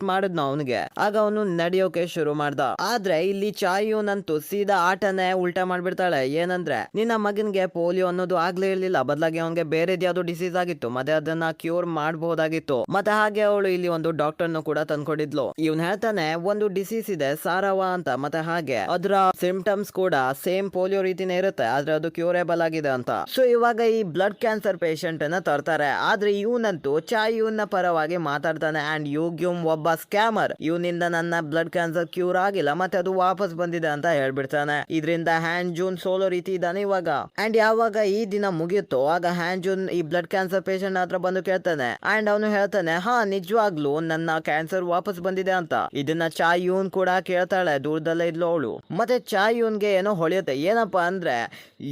ಮಾಡಿದ್ನ ಅವನಿಗೆ, ಆಗ ಅವನು ನಡೆಯೋಕೆ ಶುರು ಮಾಡ್ದ. ಆದ್ರೆ ಇಲ್ಲಿ ಚಾಯೂನ್ ಅಂತೂ ಸೀದಾ ಆಟನೇ ಉಲ್ಟಾ ಮಾಡ್ಬಿಡ್ತಾಳೆ. ಏನಂದ್ರೆ, ನಿನ್ನ ಮಗನ್ಗೆ ಪೋಲಿಯೋ ಅನ್ನೋದು ಆಗ್ಲೇ ಇರ್ಲಿಲ್ಲ, ಬದಲಾಗಿ ಅವನಿಗೆ ಬೇರೆದ್ ಯಾವ್ದು ಡಿಸೀಸ್ ಆಗಿತ್ತು, ಮತ್ತೆ ಅದನ್ನ ಕ್ಯೂರ್ ಮಾಡಬಹುದಾಗಿತ್ತು. ಮತ್ತೆ ಹಾಗೆ ಅವಳು ಇಲ್ಲಿ ಒಂದು ಡಾಕ್ಟರ್ನು ಕೂಡ ತಂದ್ಕೊಂಡಿದ್ಲು. ಇವನ್ ಹೇಳ್ತಾನೆ, ಒಂದು ಡಿಸೀಸ್ ಇದೆ ಸಾರವಾ ಅಂತ, ಮತ್ತೆ ಹಾಗೆ ಅದರ ಸಿಂಪ್ಟಮ್ಸ್ ಕೂಡ ಸೇಮ್ ಪೋಲಿಯೋ ರೀತಿನೇ ಇರುತ್ತೆ, ಆದ್ರೆ ಅದು ಕ್ಯೂರೇಬಲ್ ಆಗಿದೆ ಅಂತ. ಸೊ ಇವಾಗ ಈ ಬ್ಲಡ್ ಕ್ಯಾನ್ಸರ್ ಪೇಷಂಟ್ ಅನ್ನ ತರ್ತಾರೆ. ಆದ್ರೆ ಇವನಂತೂ ಚಾಯೂನ್ ನ ಪರವಾಗಿ ಮಾತಾಡ್ತಾನೆ. ಅಂಡ್ ಯುಗ್ಯೂಮ್ ಒಬ್ಬ ಸ್ಕ್ಯಾಮರ್, ಇವನಿಂದ ನನ್ನ ಬ್ಲಡ್ ಕ್ಯಾನ್ಸರ್ ಕ್ಯೂರ್ ಆಗಿಲ್ಲ, ಮತ್ತೆ ಅದು ವಾಪಸ್ ಬಂದಿದೆ ಅಂತ ಹೇಳ್ಬಿಡ್ತಾನೆ. ಇದರಿಂದ ಹ್ಯಾನ್ ಜೂನ್ ಸೋಲೋ ರೀತಿ ಇದ್ದಾನೆ ಇವಾಗ. ಅಂಡ್ ಯಾವಾಗ ಈ ದಿನ ಮುಗಿಯುತ್ತೋ ಆಗ ಹ್ಯಾನ್ ಜೂನ್ ಈ ಬ್ಲಡ್ ಕ್ಯಾನ್ಸರ್ ಪೇಷಂಟ್ ಹತ್ರ ಬಂದು ಕೇಳ್ತಾನೆ. ಅಂಡ್ ಅವನು ಹೇಳ್ತಾನೆ, ಹಾ ನಿಜವಾಗ್ಲೂ ನನ್ನ ಕ್ಯಾನ್ಸರ್ ವಾಪಸ್ ಬಂದಿದೆ ಅಂತ. ಇದನ್ನ ಚಾಯೂನ್ ಕೂಡ ಕೇಳ್ತಾಳೆ, ದೂರದಲ್ಲೇ ಇದ್ಲು ಅವಳು. ಮತ್ತೆ ಚಾಯೂನ್ಗೆ ಏನೋ ಹೊಳೆಯುತ್ತೆ. ಏನಪ್ಪಾ ಅಂದ್ರೆ,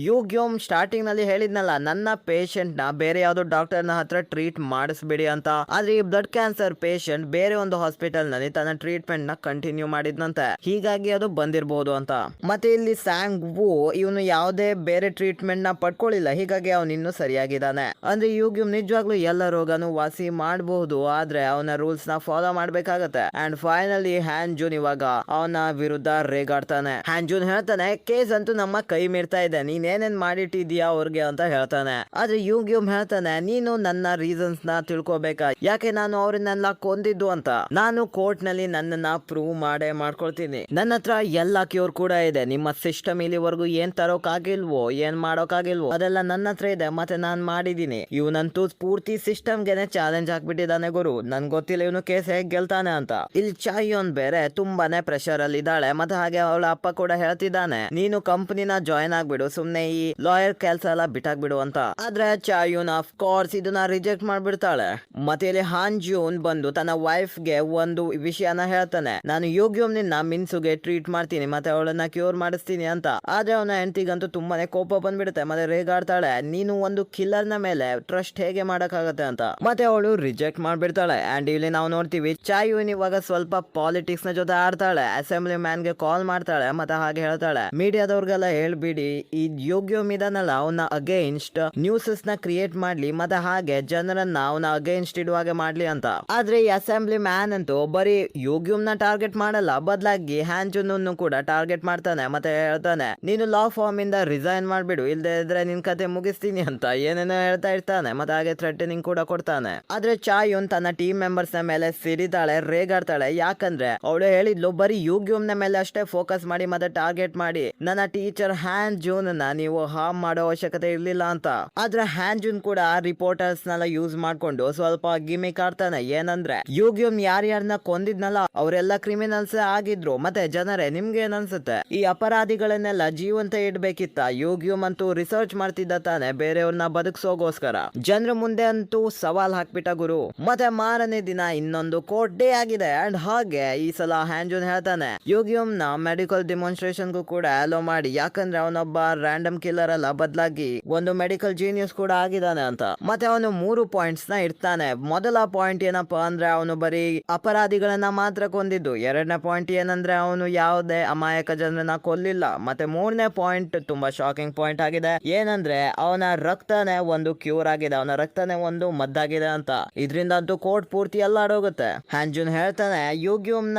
ಯುಗ್ಯೂಮ್ ಸ್ಟಾರ್ಟಿಂಗ್ ನಲ್ಲಿ ಹೇಳಿದ್ನಲ್ಲ, ನನ್ನ ಪೇಷಂಟ್ ನ ಬೇರೆ ಯಾವ್ದೋ ಡಾಕ್ಟರ್ ನ ಹತ್ರ ಟ್ರೀಟ್ ಮಾಡಿಸ್ಬಿಡಿ ಅಂತ. ಆದ್ರೆ ಈ ಬ್ಲಡ್ ಕ್ಯಾನ್ಸರ್ ಪೇಷಂಟ್ ಬೇರೆ ಒಂದು ಹಾಸ್ಪಿಟಲ್ ನಲ್ಲಿ ತನ್ನ ಟ್ರೀಟ್ಮೆಂಟ್ ನ ಕಂಟಿನ್ಯೂ ಮಾಡಿದ್ನಂತೆ, ಹೀಗಾಗಿ ಅದು ಬಂದಿರಬಹುದು ಅಂತ. ಮತ್ತೆ ಇಲ್ಲಿ ಸ್ಯಾಂಗ್ ವು ಇವನು ಯಾವುದೇ ಬೇರೆ ಟ್ರೀಟ್ಮೆಂಟ್ ನ ಪಡ್ಕೊಳ್ಳಿಲ್ಲ, ಹೀಗಾಗಿ ಅವನು ಇನ್ನೂ ಸರಿಯಾಗಿದ್ದಾನೆ. ಅಂದ್ರೆ ಯುಗ್ಯೂಮ್ ನಿಜವಾಗ್ಲೂ ಎಲ್ಲ ರೋಗನು ವಾಸಿ ಮಾಡಬಹುದು, ಆದ್ರೆ ಅವನ ರೂಲ್ಸ್ ನ ಫಾಲೋ ಮಾಡ್ಬೇಕಾಗತ್ತೆ. ಅಂಡ್ ಫೈನಲಿ ಹ್ಯಾನ್ ಜೂನ್ ಇವಾಗ ಅವನ ವಿರುದ್ಧ ರೇಗಾಡ್ತಾನೆ. ಹ್ಯಾನ್ ಜೂನ್ ಹೇಳ್ತಾನೆ, ಕೇಸ್ ಅಂತೂ ನಮ್ಮ ಕೈ ಮೀರ್ತಾ ಇದೆ, ನೀನ್ ಏನೇನ್ ಮಾಡಿಟ್ಟಿದ್ಯಾ ಅವ್ರಿಗೆ ಅಂತ ಹೇಳ್ತಾನೆ. ಆದ್ರೆ ಯುಗ್ಯೂಮ್ ಹೇಳ್ತಾನೆ, ನೀನು ನನ್ನ ರೀಸನ್ಸ್ ನ ತಿಳ್ಕೊಬೇಕಾ, ಯಾಕೆ ನಾನು ಅವ್ರನ್ನೆಲ್ಲ ಕೊಂದಿದ್ದು ಅಂತ. ನಾನು ಕೋರ್ಟ್ ನಲ್ಲಿ ನನ್ನನ್ನ ಪ್ರೂವ್ ಮಾಡ್ಕೊಳ್ತೀನಿ. ನನ್ನ ಹತ್ರ ಎಲ್ಲ ಕ್ಯೂರ್ ಕೂಡ ಇದೆ. ನಿಮ್ಮ ಸಿಸ್ಟಮ್ ಇಲ್ಲಿವರೆಗೂ ಏನ್ ತರೋಕಾಗಿಲ್ವೋ, ಏನ್ ಮಾಡೋಕಾಗಿಲ್ವೋ ಅದೆಲ್ಲ ನನ್ನ ಹತ್ರ ಇದೆ, ಮತ್ತೆ ನಾನ್ ಮಾಡಿದೀನಿ. ಇವನಂತೂ ಪೂರ್ತಿ ಸಿಸ್ಟಮ್ ಗೆನೆ ಚಾಲೆಂಜ್ ಹಾಕ್ಬಿಟ್ಟಿದ್ದಾನೆ ಗುರು, ನನ್ ಗೊತ್ತಿಲ್ಲ ಇವನು ಕೇಸ್ ಹೇಗ್ ಗೆಲ್ತಾನೆ ಅಂತ. ಇಲ್ಲಿ ಚಾಯೂನ್ ಬೇರೆ ತುಂಬಾನೇ ಪ್ರೆಷರ್ ಅಲ್ಲಿ ಇದ್ದಾಳೆ. ಮತ್ತೆ ಹಾಗೆ ಅವಳ ಅಪ್ಪ ಕೂಡ ಹೇಳ್ತಿದ್ದಾನೆ, ನೀನು ಕಂಪನಿನ ಜಾಯಿನ್ ಆಗ್ಬಿಡು, ಸುಮ್ನೆ ಈ ಲಾಯರ್ ಕೆಲಸ ಎಲ್ಲ ಬಿಟ್ಟಾಕ್ಬಿಡು ಅಂತ. ಆದ್ರೆ ಚಾಯೂನ್ ಆಫ್ ಕೋರ್ಸ್ ಇದನ್ನ ರಿಜೆಕ್ಟ್ ಮಾಡ್ಬಿಡ್ತಾಳೆ. ಮತ್ತೆ ಇಲ್ಲಿ ಹ್ಯಾನ್ ಜೂನ್ ಬಂದು ತನ್ನ ವೈಫ್ ಗೆ ಒಂದು ವಿಷಯನ ಹೇಳ್ತಾನೆ, ನಾನು ಯುಗ್ಯೂಮ್ ನಿನ್ನ ಮಿನ್ಸುಗೆ ಟ್ರೀಟ್ ಮಾಡ್ತೀನಿ, ಮತ್ತೆ ಅವಳನ್ನ ಕ್ಯೂರ್ ಮಾಡಿಸ್ತೀನಿ ಅಂತ. ಆದ್ರೆ ಅವನ ಹೆಂಡತಿಗಂತೂ ತುಂಬಾನೇ ಕೋಪ ಬಂದ್ಬಿಡುತ್ತೆ. ಮತ್ತೆ ರೇಗಾಡ್ತಾಳೆ, ನೀನು ಒಂದು ಕಿಲ್ಲರ್ ನ ಮೇಲೆ ಟ್ರಸ್ಟ್ ಹೇಗೆ ಮಾಡಕ್ಕಾಗತ್ತೆ ಅಂತ. ಮತ್ತೆ ಅವಳು ರಿಜೆಕ್ಟ್ ಮಾಡ್ಬಿಡ್ತಾಳೆ. ಅಂಡ್ ಇಲ್ಲಿ ನಾವು ನೋಡ್ತೀವಿ ಚಾಯೂನ್ ಇವಾಗ ಸ್ವಲ್ಪ ಪಾಲಿಟಿಕ್ಸ್ ನ ಜೊತೆ ಆಡ್ತಾಳೆ. ಅಸೆಂಬ್ಲಿ ಮ್ಯಾನ್ ಗೆ ಕಾಲ್ ಮಾಡ್ತಾಳೆ. ಮತ್ತೆ ಹಾಗೆ ಹೇಳ್ತಾಳೆ, ಮೀಡಿಯಾದವ್ರಿಗೆಲ್ಲ ಹೇಳ್ಬಿಡಿ, ಈ ಯುಗ್ಯೂಮ್ ಇದನ್ನಲ್ಲ ಅವನ ಅಗೇನ್ಸ್ಟ್ ನ್ಯೂಸಸ್ ನ ಕ್ರಿಯೇಟ್ ಮಾಡ್ಲಿ, ಮತ್ತೆ ಹಾಗೆ ಜನರನ್ನ ಅವನ ಅಗೇನ್ಸ್ಟ್ ಇಡುವಾಗೆ ಮಾಡ್ಲಿ ಅಂತ. ಆದ್ರೆ ಈ ಅಸೆಂಬ್ಲಿ ಮ್ಯಾನ್ ಅಂತೂ ಬರೀ ಯುಗ್ಯೂಮ್ ನ ಟಾರ್ಗೆಟ್ ಮಾಡಲ್ಲ, ಬದಲಾಗಿ ಹ್ಯಾನ್ ಜೂನ್ ಕೂಡ ಟಾರ್ಗೆಟ್ ಮಾಡ್ತಾನೆ. ಮತ್ತೆ ಹೇಳ್ತಾನೆ, ನೀನು ಲಾ ಫಾರ್ಮ್ ಇಂದ ರಿಸೈನ್ ಮಾಡ್ಬಿಡು, ಇಲ್ದೇ ಇದ್ರೆ ನಿನ್ ಕತೆ ಮುಗಿಸ್ತೀನಿ ಅಂತ ಏನೇನೋ ಹೇಳ್ತಾ ಇರ್ತಾನೆ. ಮತ್ತೆ ಹಾಗೆ ಥ್ರೆಟನಿಂಗ್ ಕೂಡ ಕೊಡ್ತಾನೆ. ಆದ್ರೆ ಚಾಯೂನ್ ತನ್ನ ಟೀಮ್ ಮೆಂಬರ್ಸ್ ನ ಮೇಲೆ ಸಿರಿತಾಳೆ, ರೇಗಾಡ್ತಾಳೆ. ಯಾಕಂದ್ರೆ ಅವಳು ಹೇಳಿದ್ಲು, ಬರೀ ಯುಗ್ಯೂಮ್ ನ ಮೇಲೆ ಅಷ್ಟೇ ಫೋಕಸ್ ಮಾಡಿ ಮತ್ತೆ ಟಾರ್ಗೆಟ್ ಮಾಡಿ ನನ್ನ ಟೀಚರ್ ಹ್ಯಾನ್ ಜೂನ್ ನ ನೀವು ಹಾರ್ಮ್ ಮಾಡೋ ಅವಶ್ಯಕತೆ ಇರ್ಲಿಲ್ಲ ಅಂತ. ಆದ್ರೆ ಹ್ಯಾನ್ ಜೂನ್ ಕೂಡ ರಿಪೋರ್ಟರ್ಸ್ ನೆಲ್ಲ ಯೂಸ್ ಮಾಡ್ಕೊಂಡು ಸ್ವಲ್ಪ ಗಿಮಿಕ್ ಆಡ್ತಾನೆ. ಏನಂದ್ರೆ ಯುಗ್ಯೂಮ್ ಯಾರ್ಯಾರನ್ನ ಕೊಂದಿದ್ನಲ್ಲ ಅವರೆಲ್ಲ ಕ್ರಿಮಿನಲ್ಸ್ ಆಗಿದ್ರು. ಮತ್ತೆ ಜನರೇ ನಿಮ್ಗೆ ಏನ್ ಅನ್ಸುತ್ತೆ? ಈ ಅಪರಾಧಿಗಳನ್ನೆಲ್ಲ ಜೀವಂತ ಇಡ್ಬೇಕಿತ್ತ? ಯುಗ್ಯೂಮ್ ಅಂತೂ ರಿಸರ್ಚ್ ಮಾಡ್ತಿದ್ದ ತಾನೆ ಬೇರೆಯವ್ರನ್ನ ಬದುಕ್ಸೋಗೋಸ್ಕರ. ಜನರ ಮುಂದೆ ಅಂತೂ ಸವಾಲ್ ಹಾಕ್ಬಿಟ್ಟ ಗುರು. ಮತ್ತೆ ಮಾರನೇ ದಿನ ಇನ್ನೊಂದು ಕೋರ್ಟ್ ಡೇ ಆಗಿದೆ. ಅಂಡ್ ಹಾಗೆ ಈ ಸಲ ಹ್ಯಾಂಜುನ್ ಹೇಳ್ತಾನೆ ಯುಗ್ಯೂಮ್ ನ ಮೆಡಿಕಲ್ ಡೆಮಾನ್ಸ್ಟ್ರೇಷನ್ಗೂ ಕೂಡ ಅಲೋ ಮಾಡಿ, ಯಾಕಂದ್ರೆ ಅವನೊಬ್ಬ ರ್ಯಾಂಡಮ್ ಕಿಲ್ಲರ್ ಅಲ್ಲ, ಬದಲಾಗಿ ಒಂದು ಮೆಡಿಕಲ್ ಜೀನಿಯಸ್ ಕೂಡ ಆಗಿದ್ದಾನೆ ಅಂತ. ಮತ್ತೆ ಅವನು 3 ಪಾಯಿಂಟ್ಸ್ ನ ಇಡ್ತಾನೆ. ಮೊದಲ ಪಾಯಿಂಟ್ ಏನಪ್ಪಾ ಅಂದ್ರೆ ಅವನು ಬರೀ ಅಪರಾಧಿಗಳನ್ನ ಮಾತ್ರ ಕೊಂದಿದ್ದು. 2ನೇ ಪಾಯಿಂಟ್ ಏನಂದ್ರೆ ಅವನು ಯಾವುದೇ ಅಮಾಯಕ ಜನರನ್ನ ಕೊಲ್ಲಿಲ್ಲ. ಮತ್ತೆ 3ನೇ ಪಾಯಿಂಟ್ ತುಂಬಾ ಶಾಕಿಂಗ್ ಪಾಯಿಂಟ್ ಆಗಿದೆ. ಏನಂದ್ರೆ ಅವನ ರಕ್ತನೇ ಒಂದು ಕ್ಯೂರ್ ಆಗಿದೆ, ಅವನ ರಕ್ತನೇ ಒಂದು ಮದ್ದಾಗಿದೆ ಅಂತ. ಇದರಿಂದ ಅಂತೂ ಕೋರ್ಟ್ ಪೂರ್ತಿ ಎಲ್ಲ ಆಡೋಗುತ್ತೆ. ಹ್ಯಾಂಜುನ್ ಹೇಳ್ತಾನೆ ಯುಗ್ಯೂಮ್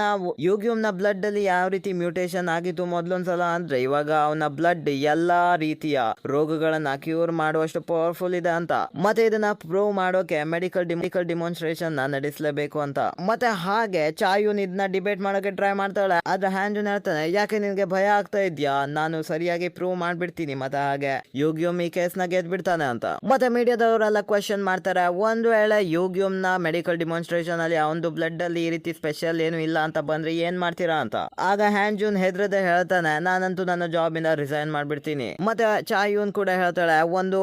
ನ ಬ್ಲಡ್ ಅಲ್ಲಿ ಯಾವ ರೀತಿ ಮ್ಯೂಟೇಶನ್ ಆಗಿತ್ತು ಮೊದ್ಲೊಂದ್ಸಲ ಅಂದ್ರೆ ಇವಾಗ ಅವನ ಬ್ಲಡ್ ಎಲ್ಲಾ ರೀತಿಯ ರೋಗಗಳನ್ನ ಕ್ಯೂರ್ ಮಾಡುವಷ್ಟು ಪವರ್ಫುಲ್ ಇದೆ ಅಂತ. ಮತ್ತೆ ಇದನ್ನ ಪ್ರೂವ್ ಮಾಡೋಕೆ ಮೆಡಿಕಲ್ ಡಿಮಾನ್ಸ್ಟ್ರೇಷನ್ ನಡೆಸಲೇಬೇಕು ಅಂತ. ಮತ್ತೆ ಹಾಗೆ ಚಾಯುನ್ ಇದನ್ನ ಡಿಬೇಟ್ ಮಾಡೋಕೆ ಟ್ರೈ ಮಾಡ್ತಾಳೆ. ಆದ್ರೆ ಹ್ಯಾಂಜುನ್ ಹೇಳ್ತಾನೆ ಯಾಕೆ ನಿನ್ಗೆ ಭಯ ಆಗ್ತಾ ಇದ್ಯಾ, ನಾನು ಸರಿಯಾಗಿ ಪ್ರೂವ್ ಮಾಡ್ಬಿಡ್ತೀನಿ. ಮತ್ತೆ ಹಾಗೆ ಯುಗ್ಯೂಮ್ ಈ ಕೇಸ್ ನ ಗೆದ್ಬಿಡ್ತಾನೆ ಅಂತ. ಮತ್ತೆ ಮೀಡಿಯಾದವರೆಲ್ಲ ಕ್ವೆಶ್ಚನ್ ಮಾಡ್ತಾರೆ, ಒಂದು ವೇಳೆ ಯುಗ್ಯೂಮ್ ನ ಮೆಡಿಕಲ್ ಡಿಮಾನ್ಸ್ಟ್ರೇಷನ್ ಅಲ್ಲಿ ಅವನು ಬ್ಲಡ್ ಅಲ್ಲಿ ಈ ರೀತಿ ಸ್ಪೆಷಲ್ ಏನು ಇಲ್ಲ ಅಂತ ಬಂದ್ರೆ ಏನ್ ಮಾಡ್ತೀರಾ ಅಂತ. ಆಗ ಹ್ಯಾಂಜುನ್ ಹೆದ್ರದೆ ಹೇಳ್ತಾನೆ ನಾನಂತೂ ನನ್ನ ಜಾಬ್ ಇಂದ ರಿಸೈನ್ ಮಾಡ್ಬಿಡ್ತೀನಿ. ಮತ್ತೆ ಚಾಯುನ್ ಕೂಡ ಹೇಳ್ತಾಳೆ ಒಂದು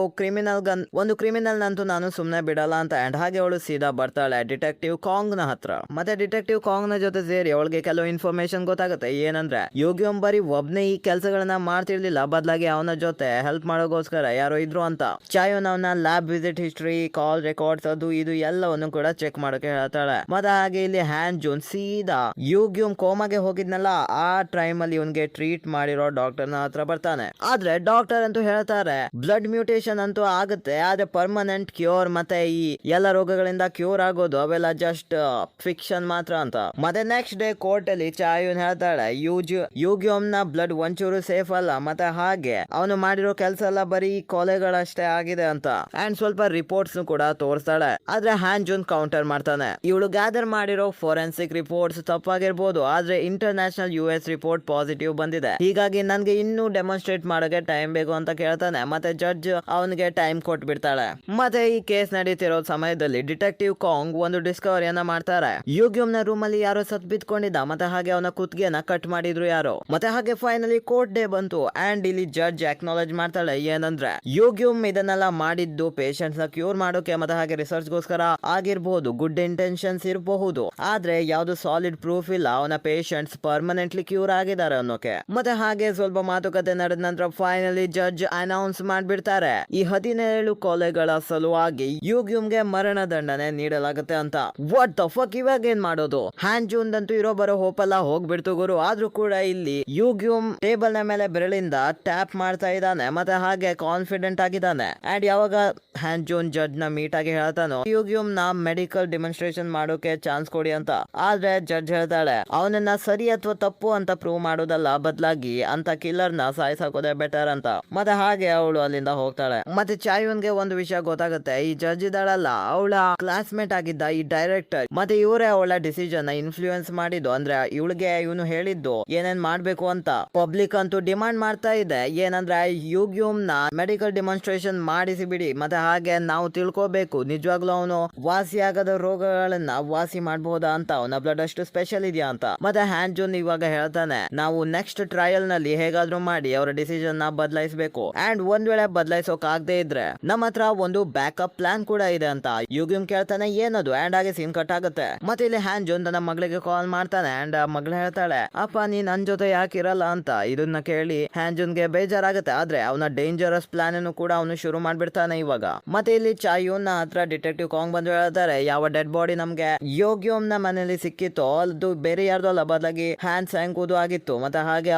ಕ್ರಿಮಿನಲ್ ನಂತೂ ನಾನು ಸುಮ್ನೆ ಬಿಡಲ್ಲ ಅಂತ. ಅಂಡ್ ಹಾಗೆ ಅವಳು ಸೀದಾ ಬರ್ತಾಳೆ ಡಿಟೆಕ್ಟಿವ್ ಕಾಂಗ್ ನ ಹತ್ರ. ಮತ್ತೆ ಡಿಟೆಕ್ಟಿವ್ ಕಾಂಗ್ ನ ಜೊತೆ ಸೇರಿ ಅವಳಿಗೆ ಕೆಲವು ಇನ್ಫಾರ್ಮೇಶನ್ ಗೊತ್ತಾಗುತ್ತೆ. ಏನಂದ್ರೆ ಯುಗ್ಯೂಮ್ ಬರೀ ಒಬ್ನೇ ಈ ಕೆಲಸಗಳನ್ನ ಮಾಡ್ತಿರ್ಲಿಲ್ಲ, ಬದಲಾಗಿ ಅವನ ಜೊತೆ ಹೆಲ್ಪ್ ಮಾಡೋಗೋಸ್ಕರ ಯಾರೋ ಇದ್ರು ಅಂತ. ಚಾಯುನ್ ಅವನ ಲ್ಯಾಬ್ ವಿಸಿಟ್ ಹಿಸ್ಟ್ರಿ, ಕಾಲ್ ರೆಕಾರ್ಡ್ಸ್ ಅದು ಇದು ಎಲ್ಲವನ್ನು ಕೂಡ ಚೆಕ್ ಮಾಡೋಕೆ ಹೇಳ್ತಾಳೆ. ಮತ್ತೆ ಹಾಗೆ ಇಲ್ಲಿ ಹ್ಯಾಂಜುನ್ ಸೀದಾ ಯುಗ್ಯೂಮ್ ಕೋಮಾಗೆ ಹೋಗಿದ್ನಲ್ಲ ಆ ಟೈಮ್ ಅಲ್ಲಿ ಇವನ್ಗೆ ಟ್ರೀಟ್ ಮಾಡಿರೋ ಡಾಕ್ಟರ್ ನ ಹತ್ರ ಬರ್ತಾನೆ. ಆದ್ರೆ ಡಾಕ್ಟರ್ ಅಂತೂ ಹೇಳ್ತಾರೆ ಬ್ಲಡ್ ಮ್ಯೂಟೇಶನ್ ಅಂತೂ ಆಗುತ್ತೆ, ಆದ್ರೆ ಪರ್ಮನೆಂಟ್ ಕ್ಯೂರ್ ಮತ್ತೆ ಈ ಎಲ್ಲ ರೋಗಗಳಿಂದ ಕ್ಯೂರ್ ಆಗೋದು ಅವೆಲ್ಲ ಜಸ್ಟ್ ಫಿಕ್ಷನ್ ಮಾತ್ರ ಅಂತ. ಮತ್ತೆ ನೆಕ್ಸ್ಟ್ ಡೇ ಕೋರ್ಟ್ ಅಲ್ಲಿ ಚಾಯುನ್ ಹೇಳ್ತಾಳೆ ಯುಗ್ಯೂಮ್ ನ ಬ್ಲಡ್ ಒಂಚೂರು ಸೇಫ್ ಅಲ್ಲ, ಮತ್ತೆ ಹಾಗೆ ಅವನು ಮಾಡಿರೋ ಕೆಲಸ ಎಲ್ಲ ಬರೀ ಕೊಲೆಗಳಷ್ಟೇ ಆಗಿದೆ ಅಂತ. ಅಂಡ್ ಸ್ವಲ್ಪ ರಿಪೋರ್ಟ್ಸ್ ಕೂಡ ತೋರಿಸ್ತಾಳೆ. ಆದ್ರೆ ಹ್ಯಾಂಜುನ್ ಕೌಂಟರ್ ಮಾಡ್ತಾನೆ, ಇವಳು ಗ್ಯಾದರ್ ಮಾಡಿರೋ ಫೋರೆನ್ಸಿಕ್ ರಿಪೋರ್ಟ್ಸ್ ತಪ್ಪಾಗಿರ್ಬೋದು, ಆದ್ರೆ ಇಂಟರ್ನ್ಯಾಷನಲ್ US ರಿಪೋರ್ಟ್ ಪಾಸಿಟಿವ್ ಬಂದಿದೆ, ಹೀಗಾಗಿ ನನ್ಗೆ ಇನ್ನೂ ಡೆಮಾನ್ಸ್ಟ್ರೇಟ್ ಮಾಡೋಕೆ ಟೈಮ್ ಬೇಕು ಅಂತ ಕೇಳ್ತಾನೆ. ಮತ್ತೆ ಜಡ್ಜ್ ಅವನಿಗೆ ಟೈಮ್ ಕೊಟ್ಬಿಡ್ತಾಳೆ. ಮತ್ತೆ ಈ ಕೇಸ್ ನಡೀತಿರೋ ಸಮಯದಲ್ಲಿ ಡಿಟೆಕ್ಟಿವ್ ಕಾಂಗ್ ಒಂದು ಡಿಸ್ಕವರಿಯನ್ನ ಮಾಡ್ತಾರೆ. ಯುಗ್ಯೂಮ್ ನ ರೂಮ್ ಅಲ್ಲಿ ಯಾರೋ ಸತ್ ಬಿದ್ಕೊಂಡಿದ್ದ, ಮತ್ತೆ ಹಾಗೆ ಅವನ ಕುತ್ತಿಗೆನ ಕಟ್ ಮಾಡಿದ್ರು ಯಾರೋ. ಮತ್ತೆ ಹಾಗೆ ಫೈನಲಿ ಕೋರ್ಟ್ ಡೇ ಬಂತು. ಅಂಡ್ ಇಲ್ಲಿ ಜಡ್ಜ್ ಅಕ್ನಾಲೇಜ್ ಮಾಡ್ತಾಳೆ ಏನಂದ್ರೆ ಯುಗ್ಯೂಮ್ ಇದನ್ನೆಲ್ಲ ಮಾಡಿದ್ದು ಪೇಷಂಟ್ಸ್ ನ ಕ್ಯೂರ್ ಮಾಡೋಕೆ ಮತ್ತೆ ಹಾಗೆ ರಿಸರ್ಚ್ ಗೋಸ್ಕರ ಆಗಿರ್ಬಹುದು, ಗುಡ್ ಇಂಟೆನ್ಷನ್ಸ್ ಇರಬಹುದು, ಆದ್ರೆ ಯಾವ್ದು ಸಾಲಿಡ್ ಪ್ರೂಫ್ ಇಲ್ಲ ಅವನ ಪೇಷಂಟ್ಸ್ ಪರ್ಮನೆಂಟ್ಲಿ ಕ್ಯೂರ್ ಆಗಿದ್ದಾರೆ ಅನ್ನೋಕೆ. ಮತ್ತೆ ಹಾಗೆ ಸ್ವಲ್ಪ ಮಾತುಕತೆ ನಡೆದ ನಂತರ ಫೈನಲಿ ಜಡ್ಜ್ ಅನೌನ್ಸ್ ಮಾಡ್ಬಿಡ್ತಾರೆ ಈ 17 ಕೊಲೆಗಳ ಸಲುವಾಗಿ ಯುಗ್ಯೂಮ್ಗೆ ಮರಣ ದಂಡನೆ ನೀಡಲಾಗುತ್ತೆ ಅಂತ. ವಾಟ್ ದ ಫಕ್, ಇವಾಗ ಏನ್ ಮಾಡೋದು? ಹ್ಯಾಂಜುನ್ ಅಂತೂ ಇರೋ ಬರೋ ಹೋಪ್ ಎಲ್ಲ ಹೋಗ್ಬಿಡ್ತು ಗುರು. ಆದ್ರೂ ಕೂಡ ಇಲ್ಲಿ ಯುಗ್ಯೂಮ್ ಟೇಬಲ್ ನ ಮೇಲೆ ಬೆರಳಿಂದ ಟ್ಯಾಪ್ ಮಾಡ್ತಾ ಇದ್ದಾನೆ, ಮತ್ತೆ ಹಾಗೆ ಕಾನ್ಫಿಡೆಂಟ್ ಆಗಿದ್ದಾನೆ. ಅಂಡ್ ಯಾವಾಗ ಹ್ಯಾಂಜುನ್ ಜಡ್ಜ್ ನ ಮೀಟ್ ಆಗಿ ಹೇಳ್ತಾನೋ ಯುಗ್ಯೂಮ್ ನ ಮೆಡಿಕಲ್ ಡೆಮಾನ್ಸ್ಟ್ರೇಷನ್ ಮಾಡೋಕೆ ಚಾನ್ಸ್ ಕೊಡಿ ಅಂತ. ಆದ್ರೆ ಜಡ್ಜ್ ಹೇಳ್ತಾಳೆ ಅವನನ್ನ ಸರಿ ಅಥವಾ ತಪ್ಪು ಅಂತ ಪ್ರೂವ್ ಮಾಡೋದಲ್ಲ, ಬದಲಾಗಿ ಅಂತ ಕಿಲ್ಲರ್ ನ ಸಾಯಿಸಾಕೋದೇ ಬೆಟರ್ ಅಂತ. ಮತ್ತೆ ಹಾಗೆ ಅವಳು ಅಲ್ಲಿಂದ ಹೋಗ್ತಾಳೆ. ಮತ್ತೆ ಚಾಯುನ್ಗೆ ಒಂದು ವಿಷಯ ಗೊತ್ತಾಗುತ್ತೆ, ಈ ಜಡ್ಜ್ ಇದ್ದಾಳಲ್ಲ ಅವಳ ಕ್ಲಾಸ್ಮೇಟ್ ಆಗಿದ್ದ ಈ ಡೈರೆಕ್ಟರ್, ಮತ್ತೆ ಇವರೇ ಅವಳ ಡಿಸಿಷನ್ ಇನ್ಫ್ಲೂಯೆನ್ಸ್ ಮಾಡಿದ್ದು. ಅಂದ್ರೆ ಇವಳಿಗೆ ಇವನು ಹೇಳಿದ್ದು ಏನೇನ್ ಮಾಡ್ಬೇಕು ಅಂತ. ಪಬ್ಲಿಕ್ ಅಂತೂ ಡಿಮಾಂಡ್ ಮಾಡ್ತಾ ಇದೆ ಏನಂದ್ರೆ ಯುಗ್ಯೂಮ್ ನ ಮೆಡಿಕಲ್ ಡೆಮಾನ್ಸ್ಟ್ರೇಷನ್ ಮಾಡಿಸಿ ಬಿಡಿ, ಮತ್ತೆ ಹಾಗೆ ನಾವು ತಿಳ್ಕೋಬೇಕು ನಿಜವಾಗ್ಲೂ ಅವನು ವಾಸಿಯಾಗದ ರೋಗಗಳನ್ನ ವಾಸಿ ಮಾಡಬಹುದಾ ಅಂತ, ಅವನ ಬ್ಲಡ್ ಅಷ್ಟು ಸ್ಪೆಷಲ್ ಇದೆಯಾ ಅಂತ. ಮತ್ತೆ ಹ್ಯಾಂಜುನ್ ಇವಾಗ ಹೇಳ್ತಾನೆ ನಾವು ನೆಕ್ಸ್ಟ್ ಟ್ರಯಲ್ ನಲ್ಲಿ ಹೇಗಾದ್ರೂ ಮಾಡಿ ಅವರ ಡಿಸಿಷನ್ ನ ಬದಲಾಯಿಸಬೇಕು. ಅಂಡ್ ಒಂದ್ ವೇಳೆ ಬದಲಾಯಿಸೋಕ್ ಆಗದೆ ಇದ್ರೆ ನಮ್ಮ ಹತ್ರ ಒಂದು ಬ್ಯಾಕಪ್ ಪ್ಲಾನ್ ಕೂಡ ಇದೆ ಅಂತ. ಯುಗ್ಯೂಮ್ ಕೇಳ್ತಾನೆ ಏನದು. ಅಂಡ್ ಹಾಗೆ ಸೀನ್ ಕಟ್ ಆಗುತ್ತೆ. ಮತ್ತೆ ಇಲ್ಲಿ ಹ್ಯಾಂಜುನ್ ತನ್ನ ಮಗಳಿಗೆ ಕಾಲ್ ಮಾಡ್ತಾನೆ. ಅಂಡ್ ಮಗಳು ಹೇಳ್ತಾಳೆ ಅಪ್ಪ ನೀ ನನ್ ಜೊತೆ ಯಾಕೆ ಇರಲ್ಲ ಅಂತ. ಇದನ್ನ ಕೇಳಿ ಹ್ಯಾಂಜುನ್ಗೆ ಬೇಜಾರಾಗುತ್ತೆ. ಆದ್ರೆ ಅವನ ಡೇಂಜರಸ್ ಪ್ಲಾನ್ ಅನ್ನು ಕೂಡ ಅವನು ಶುರು ಮಾಡ್ಬಿಡ್ತಾನೆ ಇವಾಗ. ಮತ್ತೆ ಇಲ್ಲಿ ಚಾಯುನ್ ಹತ್ರ ಡಿಟೆಕ್ಟಿವ್ ಕಾಂಗ್ ಬಂದು ಹೇಳ್ತಾರೆ ಯಾವ ಡೆಡ್ ಬಾಡಿ ನಮ್ಗೆ ಯುಗ್ಯೂಮ್ ನ ಮನೆಯಲ್ಲಿ ಸಿಕ್ಕಿತ್ತು ಅದು ಬೇರೆ ಯಾರ್ದು ಅಲ್ಲ, ಬದಲಾಗಿ ಹ್ಯಾಂಡ್ ಸ್ಯಾಂಕುದು ಆಗಿತ್ತು. ಮತ್ತೆ ಹಾಗೆ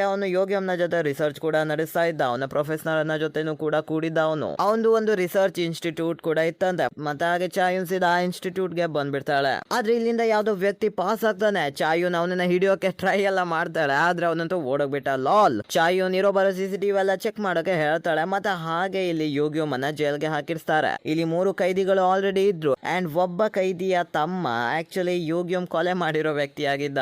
ಅವನು ಯುಗ್ಯೂಮ್ ನ ಜೊತೆ ರಿಸರ್ಚ್ ಕೂಡ ನಡೆಸ್ತಾ ಇದ್ದ, ಅವನ ಪ್ರೊಫೆಸರ್ ನ ಜೊತೆನೂ ಕೂಡ ಕೂಡಿದ್ದ. ಅವನು ಒಂದು ರಿಸರ್ಚ್ ಇನ್ಸ್ಟಿಟ್ಯೂಟ್ ಕೂಡ ಇತ್ತಂತೆ. ಮತ್ತೆ ಹಾಗೆ ಚಾಯುನ್ ಸೀದಾ ಇನ್ಸ್ಟಿಟ್ಯೂಟ್ ಗೆ ಬಂದ್ಬಿಡ್ತಾಳೆ. ಆದ್ರೆ ಇಲ್ಲಿಂದ ಯಾವ್ದೋ ವ್ಯಕ್ತಿ ಪಾಸ್ ಆಗ್ತಾನೆ. ಚಾಯುನ್ ಅವನನ್ನ ಹಿಡಿಯೋಕೆ ಟ್ರೈ ಎಲ್ಲ ಮಾಡ್ತಾಳೆ, ಆದ್ರೆ ಅವನಂತೂ ಓಡೋಗ್ಬಿಟ್ಟ. ಲಾಲ್ ಚಾಯುನ್ ಇರೋ ಬರೋ CCTV ಎಲ್ಲ ಚೆಕ್ ಮಾಡೋಕೆ ಹೇಳ್ತಾಳೆ. ಮತ್ತೆ ಹಾಗೆ ಇಲ್ಲಿ ಯುಗ್ಯೂಮ್ ಅನ್ನ ಜೈಲ್ಗೆ ಹಾಕಿರ್ತಾರೆ. ಇಲ್ಲಿ 3 ಕೈದಿಗಳು ಆಲ್ರೆಡಿ ಇದ್ರು. ಅಂಡ್ ಒಬ್ಬ ಕೈದಿಯ ತಮ್ಮ ಆಕ್ಚುಲಿ ಯುಗ್ಯೂಮ್ ಕೊಲೆ ಮಾಡಿರೋ ವ್ಯಕ್ತಿ ಆಗಿದ್ದ.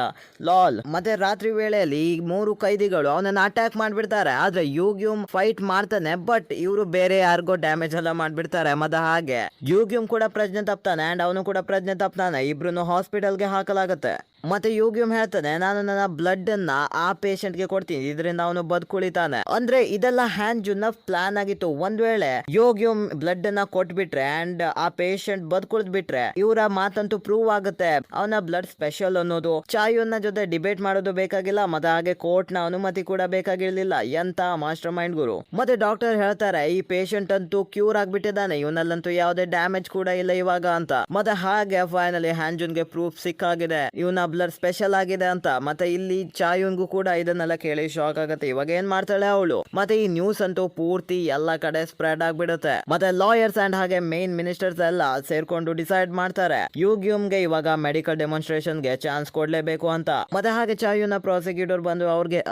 ಲಾಲ್ ಮತ್ತೆ ರಾತ್ರಿ ವೇಳೆಯಲ್ಲಿ ಈ 3 ಕೈದಿಗಳು ಅವನನ್ನ ಅಟ್ಯಾಕ್ ಮಾಡ್ಬಿಡ್ತಾರೆ. ಆದ್ರೆ ಯುಗ್ಯೂಮ್ ಫೈಟ್ ಮಾಡ್ತಾನೆ, ಬಟ್ ಇವರು ಬೇರೆ ಯಾರಿಗೋ ಡ್ಯಾಮೇಜ್ ಎಲ್ಲ ಮಾಡ್ಬಿಡ್ತಾರೆ. ಮತ್ತೆ ಹಾಗೆ ಯುಗ್ಯೂಮ್ ಕೂಡ ಪ್ರಜ್ಞೆ ತಪ್ತಾನೆ. ಅಂಡ್ ಅವನು ಅವನು ಕೂಡ ಪ್ರಜ್ಞೆ ತಪ್ಪಾನೆ. ಇಬ್ರು ಹಾಸ್ಪಿಟಲ್ಗೆ ಹಾಕಲಾಗತ್ತೆ. ಮತ್ತೆ ಯೂಗ್ಯೂಮ್ ಹೇಳ್ತಾನೆ, ನಾನು ನನ್ನ ಬ್ಲಡ್ ಅನ್ನ ಆ ಪೇಷಂಟ್ ಗೆ ಕೊಡ್ತೀನಿ, ಇದರಿಂದ ಅವನು ಬದುಕುಳಿತಾನೆ. ಅಂದ್ರೆ ಇದೆಲ್ಲ ಹ್ಯಾನ್ ಜುನ್ ಪ್ಲಾನ್ ಆಗಿತ್ತು. ಒಂದ್ ವೇಳೆ ಯೂಗ್ಯೂಮ್ ಬ್ಲಡ್ ಅನ್ನ ಕೊಟ್ಬಿಟ್ರೆ ಅಂಡ್ ಆ ಪೇಷಂಟ್ ಬದುಕುಳಿದ್ ಬಿಟ್ರೆ ಇವರ ಮಾತಂತೂ ಪ್ರೂವ್ ಆಗುತ್ತೆ, ಅವನ ಬ್ಲಡ್ ಸ್ಪೆಷಲ್ ಅನ್ನೋದು. ಚಾಯುನ್ ಜೊತೆ ಡಿಬೇಟ್ ಮಾಡೋದು ಬೇಕಾಗಿಲ್ಲ, ಮತ್ತೆ ಹಾಗೆ ಕೋರ್ಟ್ ನ ಅನುಮತಿ ಕೂಡ ಬೇಕಾಗಿರ್ಲಿಲ್ಲ. ಎಂತ ಮಾಸ್ಟರ್ ಮೈಂಡ್ ಗುರು. ಮತ್ತೆ ಡಾಕ್ಟರ್ ಹೇಳ್ತಾರೆ, ಈ ಪೇಷಂಟ್ ಅಂತೂ ಕ್ಯೂರ್ ಆಗ್ಬಿಟ್ಟಿದ್ದಾನೆ, ಇವನಲ್ಲಂತೂ ಯಾವುದೇ ಡ್ಯಾಮೇಜ್ ಕೂಡ ಇಲ್ಲ ಇವಾಗ ಅಂತ. ಮತ್ತೆ ಹಾಗೆ ಫೈನಲಿ ಹ್ಯಾನ್ಜುನ್ ಗೆ ಪ್ರೂಫ್ ಸಿಕ್ಕಾಗಿದೆ, ಇವನ ಬ್ಲಡ್ ಸ್ಪೆಷಲ್ ಆಗಿದೆ ಅಂತ. ಮತ್ತೆ ಇಲ್ಲಿ ಚಾಯುನ್ಗೂ ಕೂಡ ಇದನ್ನೆಲ್ಲ ಕೇಳಿ ಶಾಕ್ ಆಗುತ್ತೆ. ಇವಾಗ ಏನ್ ಮಾಡ್ತಾಳೆ ಅವಳು. ಮತ್ತೆ ಈ ನ್ಯೂಸ್ ಅಂತೂ ಪೂರ್ತಿ ಎಲ್ಲಾ ಕಡೆ ಸ್ಪ್ರೆಡ್ ಆಗ್ಬಿಡುತ್ತೆ. ಮತ್ತೆ ಲಾಯರ್ಸ್ ಅಂಡ್ ಹಾಗೆ ಮೇನ್ ಮಿನಿಸ್ಟರ್ಸ್ ಎಲ್ಲ ಸೇರ್ಕೊಂಡು ಡಿಸೈಡ್ ಮಾಡ್ತಾರೆ, ಯೂಗ್ಯೂಮ್ ಗೆ ಇವಾಗ ಮೆಡಿಕಲ್ ಡೆಮಾನ್ಸ್ಟ್ರೇಷನ್ ಗೆ ಚಾನ್ಸ್ ಕೊಡ್ಲೇಬೇಕು ಅಂತ. ಮತ್ತೆ ಹಾಗೆ ಚಾಯುನ ಪ್ರಾಸಿಕ್ಯೂಟರ್ ಬಂದು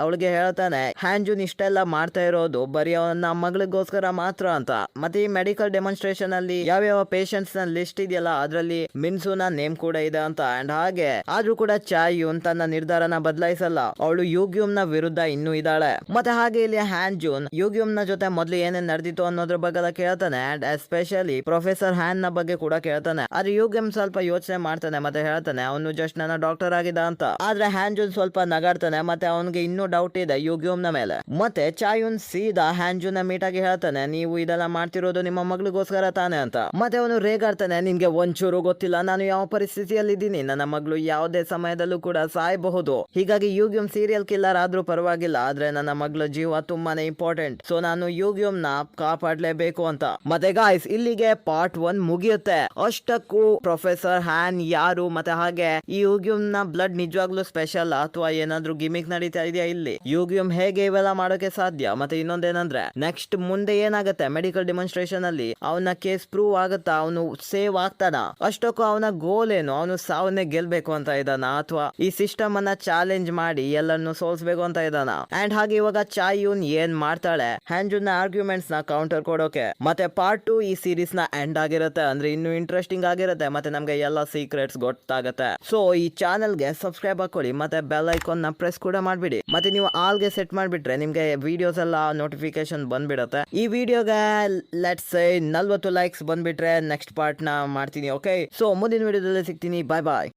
ಅವಳಿಗೆ ಹೇಳ್ತಾನೆ, ಹ್ಯಾನ್ಜುನ್ ಇಷ್ಟೆಲ್ಲ ಮಾಡ್ತಾ ಇರೋದು ಬರೀ ಅವನ ಮಗಳಿಗೋಸ್ಕರ ಮಾತ್ರ ಅಂತ. ಮತ್ತೆ ಈ ಮೆಡಿಕಲ್ ಡೆಮಾನ್ಸ್ಟ್ರೇಷನ್ ಅಲ್ಲಿ ಯಾವ್ಯಾವ ಪೇಷಂಟ್ಸ್ ನ ಲಿಸ್ಟ್ ಇದೆಯಲ್ಲ ಅದ್ರಲ್ಲಿ ಮಿನ್ಸುನ ನೇಮ್ ಕೂಡ ಇದೆ ಅಂತ. ಅಂಡ್ ಹಾಗೆ ಆದ್ರೂ ಕೂಡ ಚಾಯುನ್ ತನ್ನ ನಿರ್ಧಾರನ ಬದಲಾಯಿಸಲ್ಲ, ಅವಳು ಯೂಗ್ಯೂಮ್ ನ ವಿರುದ್ಧ ಇನ್ನೂ ಇದ್ದಾಳೆ. ಮತ್ತೆ ಹಾಗೆ ಇಲ್ಲಿ ಹ್ಯಾನ್ಜುನ್ ಯೂಗ್ಯೂಮ್ ನ ಜೊತೆ ಮೊದಲು ಏನೇನ್ ನಡೆದಿತ್ತು ಅನ್ನೋದ್ರ ಬಗ್ಗೆ ಕೇಳ್ತಾನೆ. ಅಂಡ್ ಎಸ್ಪೆಷಲಿ ಪ್ರೊಫೆಸರ್ ಹ್ಯಾನ್ ನ ಬಗ್ಗೆ ಕೂಡ ಕೇಳ್ತಾನೆ. ಆದ್ರೆ ಯೂಗ್ಯೂಮ್ ಸ್ವಲ್ಪ ಯೋಚನೆ ಮಾಡ್ತಾನೆ, ಮತ್ತೆ ಹೇಳ್ತಾನೆ ಅವನು ಜಸ್ಟ್ ನನ್ನ ಡಾಕ್ಟರ್ ಆಗಿದ ಅಂತ. ಆದ್ರೆ ಹ್ಯಾನ್ಜುನ್ ಸ್ವಲ್ಪ ನಗಾಡ್ತಾನೆ, ಮತ್ತೆ ಅವನಿಗೆ ಇನ್ನೂ ಡೌಟ್ ಇದೆ ಯೂಗ್ಯೂಮ್ ನ ಮೇಲೆ. ಮತ್ತೆ ಚಾಯುನ್ ಸೀದಾ ಹ್ಯಾನ್ಜುನ್ ನ ಮೀಟ್ ಆಗಿ ಹೇಳ್ತಾನೆ, ನೀವು ಇದೆಲ್ಲ ಮಾಡ್ತಿರೋದು ನಿಮ್ಮ ಮಗಳಿಗೋಸ್ಕರ ತಾನೆ ಅಂತ. ಮತ್ತೆ ಅವನು ರೇಗಾಡ್ತಾನೆ, ನಿನ್ಗೆ ಒಂಚೂರು ಗೊತ್ತಿಲ್ಲ ನಾನು ಯಾವ ಪರಿಸ್ಥಿತಿಯಲ್ಲಿ ಇದ್ದೀನಿ, ನನ್ನ ಮಗಳು ಯಾವುದೇ ಸಮಯದಲ್ಲೂ ಕೂಡ ಸಾಯಬಹುದು. ಹೀಗಾಗಿ ಯೂಗ್ಯೂಮ್ ಸೀರಿಯಲ್ ಕಿಲ್ಲರ್ ಆದ್ರೂ ಪರವಾಗಿಲ್ಲ, ಆದ್ರೆ ನನ್ನ ಮಗಳ ಜೀವ ತುಂಬಾನೇ ಇಂಪಾರ್ಟೆಂಟ್, ಸೊ ನಾನು ಯೂಗ್ಯೂಮ್ ನ ಕಾಪಾಡ್ಲೇಬೇಕು ಅಂತ. ಮತ್ತೆ ಗಾಯ್ಸ್ ಇಲ್ಲಿಗೆ ಪಾರ್ಟ್ 1 ಮುಗಿಯುತ್ತೆ. ಅಷ್ಟಕ್ಕೂ ಪ್ರೊಫೆಸರ್ ಹ್ಯಾನ್ ಯಾರು, ಮತ್ತೆ ಹಾಗೆ ಈ ಯೂಗ್ಯೂಮ್ ನ ಬ್ಲಡ್ ನಿಜವಾಗ್ಲೂ ಸ್ಪೆಷಲ್ ಅಥವಾ ಏನಾದ್ರೂ ಗಿಮಿಕ್ ನಡೀತಾ ಇದೆಯಾ ಇಲ್ಲಿ, ಯೂಗ್ಯೂಮ್ ಹೇಗೆ ಇವೆಲ್ಲ ಮಾಡೋಕೆ ಸಾಧ್ಯ. ಮತ್ತೆ ಇನ್ನೊಂದೇನಂದ್ರೆ ನೆಕ್ಸ್ಟ್ ಮುಂದೆ ಏನಾಗುತ್ತೆ ಮೆಡಿಕಲ್ ಡೆಮಾನ್ಸ್ಟ್ರೇಷನ್ ಅಲ್ಲಿ, ಅವನ ಕೇಸ್ ಪ್ರೂವ್ ಆಗುತ್ತಾ, ಅವನು ಸೇವ್ ಆಗ್ತಾನ, ಅಷ್ಟಕ್ಕೂ ಅವನ ಗೋಲ್ ಏನು, ಅವನು ಸಾವನ್ನೇ ಗೆಲ್ಬೇಕು ಅಂತ ಇದ್ದಾನ ಅಥವಾ ಈ ಸಿಸ್ಟಮ್ ಅನ್ನ ಚಾಲೆಂಜ್ ಮಾಡಿ ಎಲ್ಲರನ್ನು ಸೋಲ್ಸ್ಬೇಕು ಅಂತ ಇದ್ದಾನ. ಅಂಡ್ ಹಾಗೆ ಇವಾಗ ಚಾಯುನ್ ಏನ್ ಮಾಡ್ತಾಳೆ ಹ್ಯಾನ್ಜುನ್ ನ ಆರ್ಗ್ಯುಮೆಂಟ್ಸ್ ನ ಕೌಂಟರ್ ಕೊಡೋಕೆ. ಮತ್ತೆ ಪಾರ್ಟ್ 2 ಈ ಸೀರೀಸ್ ನ ಎಂಡ್ ಆಗಿರುತ್ತೆ, ಅಂದ್ರೆ ಇನ್ನು ಇಂಟ್ರೆಸ್ಟಿಂಗ್ ಆಗಿರುತ್ತೆ, ಮತ್ತೆ ನಮ್ಗೆ ಎಲ್ಲ ಸೀಕ್ರೆಟ್ಸ್ ಗೊತ್ತಾಗುತ್ತೆ. ಸೊ ಈ ಚಾನೆಲ್ ಗೆ ಸಬ್ಸ್ಕ್ರೈಬ್ ಹಾಕೊಳ್ಳಿ, ಮತ್ತೆ ಬೆಲ್ ಐಕಾನ್ ನ ಪ್ರೆಸ್ ಕೂಡ ಮಾಡ್ಬಿಡಿ. ಮತ್ತೆ ನೀವು ಆಲ್ಗೆ ಸೆಟ್ ಮಾಡ್ಬಿಟ್ರೆ ನಿಮ್ಗೆ ವಿಡಿಯೋಸ್ ಎಲ್ಲ ನೋಟಿಫಿಕೇಶನ್ ಬಂದ್ಬಿಡುತ್ತೆ. ಈ ವಿಡಿಯೋಗೆ ಲೆಟ್ಸ್ ಸೇ 40 ಲೈಕ್ಸ್ ಬಂದ್ಬಿಟ್ರೆ ನೆಕ್ಸ್ಟ್ ಪಾರ್ಟ್ ನ ಮಾಡ್ತೀನಿ. ಓಕೆ, ಸೊ ಮುಂದಿನ ವಿಡಿಯೋದಲ್ಲಿ ಸಿಗ್ತೀನಿ. ಬಾಯ್ ಬಾಯ್.